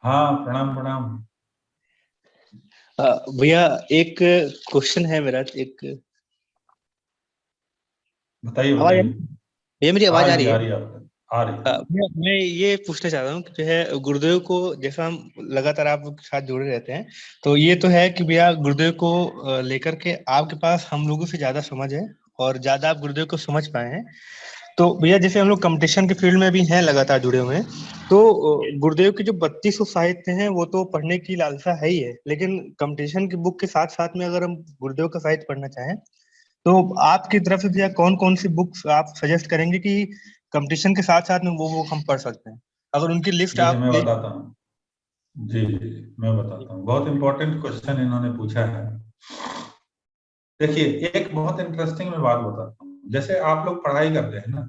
हाँ प्रणाम प्रणाम। भैया एक क्वेश्चन है मेरा। एक बताइए आवाज बताइए। भैया, मेरी आवाज आ रही है? आ रही है आ रही है। भैया मैं ये पूछना चाहता हूँ कि जो है गुरुदेव को, जैसा हम लगातार आपके साथ जुड़े रहते हैं, तो ये तो है कि भैया गुरुदेव को लेकर के आपके पास हम लोगों से ज्यादा समझ है और ज्यादा आप गुरुदेव को समझ पाए हैं। तो भैया जैसे हम लोग कंपटीशन के फील्ड में भी हैं, लगातार जुड़े हुए हैं, तो गुरुदेव के जो 3200 साहित्य हैं वो तो पढ़ने की लालसा है ही है, लेकिन कंपटीशन की बुक के साथ साथ में अगर हम गुरुदेव का साहित्य पढ़ना चाहें तो आपकी तरफ से भैया कौन कौन सी बुक्स आप सजेस्ट करेंगे कि कंपटीशन के साथ साथ में वो हम पढ़ सकते हैं? अगर उनकी लिस्ट आप मैं बताता हूँ। जी जी मैं बताता हूँ। बहुत इंपॉर्टेंट क्वेश्चन इन्होंने पूछा है। देखिए एक बहुत इंटरेस्टिंग मैं बात बताता हूँ। जैसे आप लोग पढ़ाई करते हैं ना,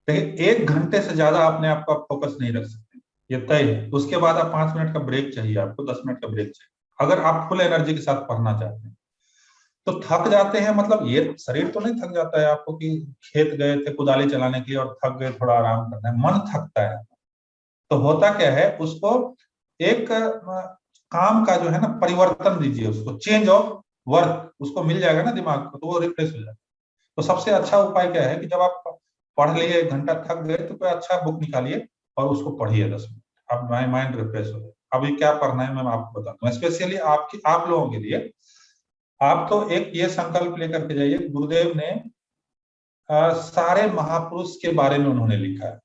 देखिए 1 घंटे से ज्यादा अपने आप का फोकस नहीं रख सकते, ये तय है। उसके बाद आप 5 मिनट का ब्रेक चाहिए आपको, 10 मिनट का ब्रेक चाहिए, अगर आप फुल एनर्जी के साथ पढ़ना चाहते हैं। तो थक जाते हैं, मतलब ये शरीर तो नहीं थक जाता है आपको कि खेत गए थे कुदाली चलाने के लिए और थक गए, थोड़ा आराम करना है, मन थकता है। तो होता क्या है, उसको एक काम का जो है ना परिवर्तन दीजिए, उसको चेंज ऑफ वर्क उसको मिल जाएगा ना दिमाग को, तो वो रिफ्रेश हो जाएगा। तो सबसे अच्छा उपाय क्या है कि जब आप पढ़ लिए 1 घंटा थक गए तो कोई अच्छा बुक निकालिए और उसको पढ़िए 10 मिनट, अब माइंड रिफ्रेश हो जाए। अभी क्या पढ़ना है मैं आपको बताता हूँ, स्पेशली आप लोगों के लिए। आप तो एक ये संकल्प लेकर के जाइए, गुरुदेव ने सारे महापुरुष के बारे में उन्होंने लिखा है,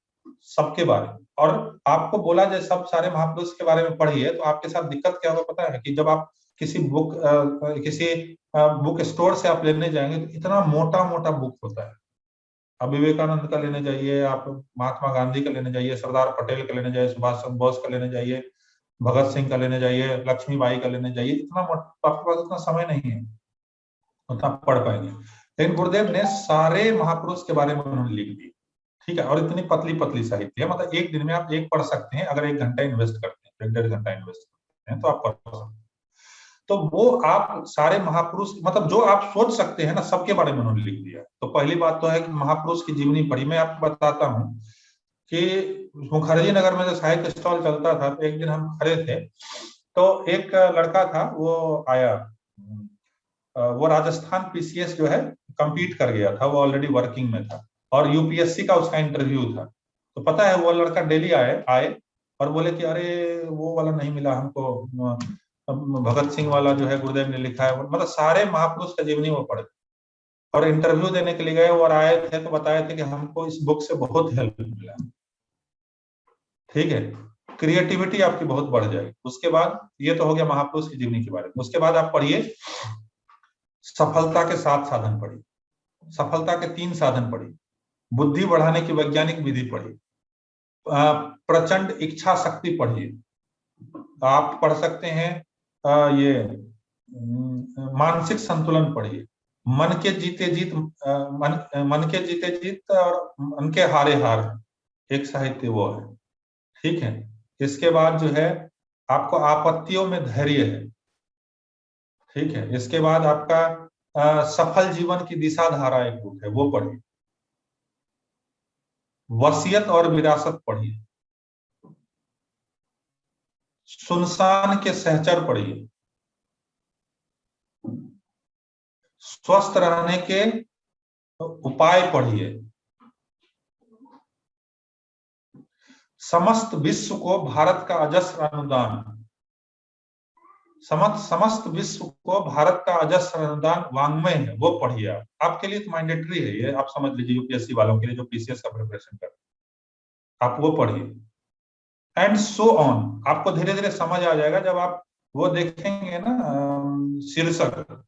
सबके बारे में। और आपको बोला जाए सब सारे महापुरुष के बारे में पढ़िए, तो आपके साथ दिक्कत क्या होगा पता है? कि जब आप किसी बुक स्टोर से आप लेने जाएंगे तो इतना मोटा मोटा बुक होता है। आप विवेकानंद का लेने जाइए, आप महात्मा गांधी का लेने जाइए, सरदार पटेल का लेने जाइए, सुभाष चंद्र बोस का लेने जाइए, भगत सिंह का लेने जाइए, लक्ष्मीबाई का लेने जाइए, इतना मोटा, आपके पास उतना समय नहीं है उतना पढ़ पाएंगे। लेकिन गुरुदेव ने सारे महापुरुष के बारे में उन्होंने लिख दी, ठीक है। और इतनी पतली पतली साहित्य है, मतलब एक दिन में आप एक पढ़ सकते हैं, अगर 1 घंटा इन्वेस्ट करते हैं, 1-1.5 घंटा इन्वेस्ट करते हैं तो आप पढ़ सकते हैं। तो वो आप सारे महापुरुष, मतलब जो आप सोच सकते हैं ना, सबके बारे में उन्होंने लिख दिया। तो पहली बात तो है कि महापुरुष की जीवनी पढ़ी। मैं आपको बताता हूँ कि मुखर्जी नगर में जो साहित्य स्टॉल चलता था, तो एक दिन हम खड़े थे, तो एक लड़का था, वो आया, वो राजस्थान पीसीएस जो है कंपीट कर गया था, वो ऑलरेडी वर्किंग में था, और यूपीएससी का उसका इंटरव्यू था। तो पता है वो लड़का डेली आए और बोले कि अरे वो वाला नहीं मिला हमको, भगत सिंह वाला जो है गुरुदेव ने लिखा है। मतलब सारे महापुरुष का जीवनी वो पढ़े और इंटरव्यू देने के लिए गए और आए थे, तो बताए थे कि हमको इस बुक से बहुत हेल्प मिला। ठीक है, क्रिएटिविटी आपकी बहुत बढ़ जाएगी। उसके बाद ये तो हो गया महापुरुष की जीवनी के बारे में। उसके बाद आप पढ़िए सफलता के 7 साधन पढ़िए, सफलता के 3 साधन पढ़िए, बुद्धि बढ़ाने की वैज्ञानिक विधि पढ़िए, प्रचंड इच्छा शक्ति पढ़िए, आप पढ़ सकते हैं ये मानसिक संतुलन पढ़िए, मन के जीते जीत, मन के जीते जीत और मन के हारे हार, एक साहित्य वो है। ठीक है, इसके बाद जो है आपको आपत्तियों में धैर्य है। ठीक है, इसके बाद आपका सफल जीवन की दिशा धारा एक बुक है, वो पढ़िए। वसीयत और विरासत पढ़िए, सुनसान के सहचर पढ़िए, स्वस्थ रहने के उपाय पढ़िए, समस्त विश्व को भारत का अजस्र अनुदान, समस्त विश्व को भारत का अजस्र अनुदान वांग्मय है, वो पढ़िए। आपके लिए तो मैंडेटरी है ये, आप समझ लीजिए, यूपीएससी वालों के लिए जो पीसीएस का प्रिपरेशन कर रहे हैं, आप वो पढ़िए। And so on. आपको धीरे धीरे समझ आ जाएगा, जब आप वो देखेंगे ना शीर्षक,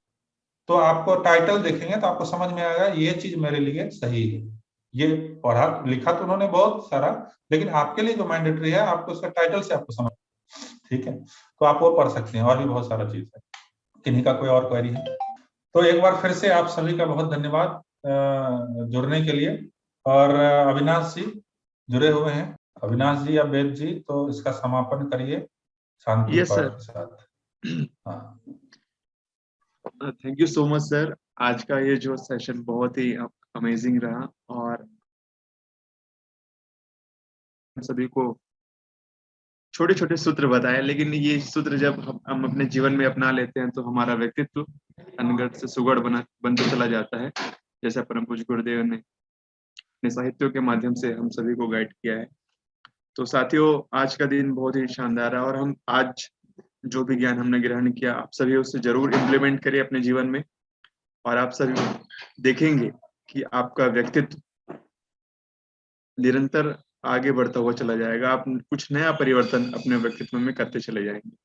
तो आपको टाइटल देखेंगे तो आपको समझ में आएगा ये चीज मेरे लिए सही है। ये पढ़ा लिखा तो उन्होंने बहुत सारा, लेकिन आपके लिए जो मैंडेटरी है, आपको उसका टाइटल से आपको समझ, ठीक है, तो आप वो पढ़ सकते हैं। और भी बहुत सारा चीज है। किन्हीं का कोई और क्वेरी है तो एक बार फिर से आप सभी का बहुत धन्यवाद जुड़ने के लिए। और अविनाश जी जुड़े हुए हैं, अविनाश जी या वेद जी, तो इसका समापन करिए शांति पाठ के साथ। हाँ, thank you so much sir. आज का ये जो सेशन बहुत ही अमेजिंग रहा और सभी को छोटे छोटे सूत्र बताए, लेकिन ये सूत्र जब हम अपने जीवन में अपना लेते हैं तो हमारा व्यक्तित्व अनगढ़ से सुगढ़ बनते चला जाता है, जैसा परम पूज्य गुरुदेव ने अपने साहित्यों के माध्यम से हम सभी को गाइड किया है। तो साथियों, आज का दिन बहुत ही शानदार है और हम आज जो भी ज्ञान हमने ग्रहण किया, आप सभी उसे जरूर इम्प्लीमेंट करिए अपने जीवन में, और आप सभी देखेंगे कि आपका व्यक्तित्व निरंतर आगे बढ़ता हुआ चला जाएगा। आप कुछ नया परिवर्तन अपने व्यक्तित्व में करते चले जाएंगे।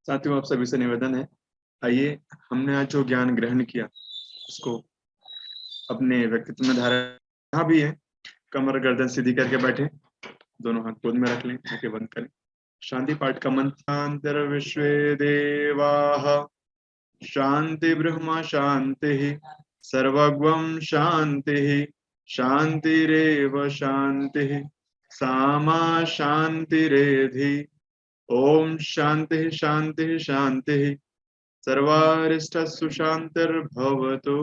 साथियों, आप सभी से निवेदन है, आइए हमने आज जो ज्ञान ग्रहण किया उसको अपने व्यक्तित्व में धारण। जहाँ भी है कमर गर्दन सीधी करके बैठे, दोनों हाथ गोद में रख लें, आंखें बंद करें। शांति पाठ का मंत्रांतर विश्व देवाः शांति ब्रह्म शांति सर्वगम शांति शांतिरेव शांति सामा शांतिरेधि। ओम शांति शांति शांति सर्वारिष्ट सुशांतिर्भवतु।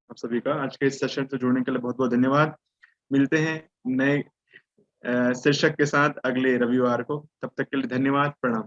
आप सभी का आज के इस सेशन से जुड़ने के लिए बहुत बहुत धन्यवाद। मिलते हैं नए शीर्षक के साथ अगले रविवार को। तब तक के लिए धन्यवाद, प्रणाम।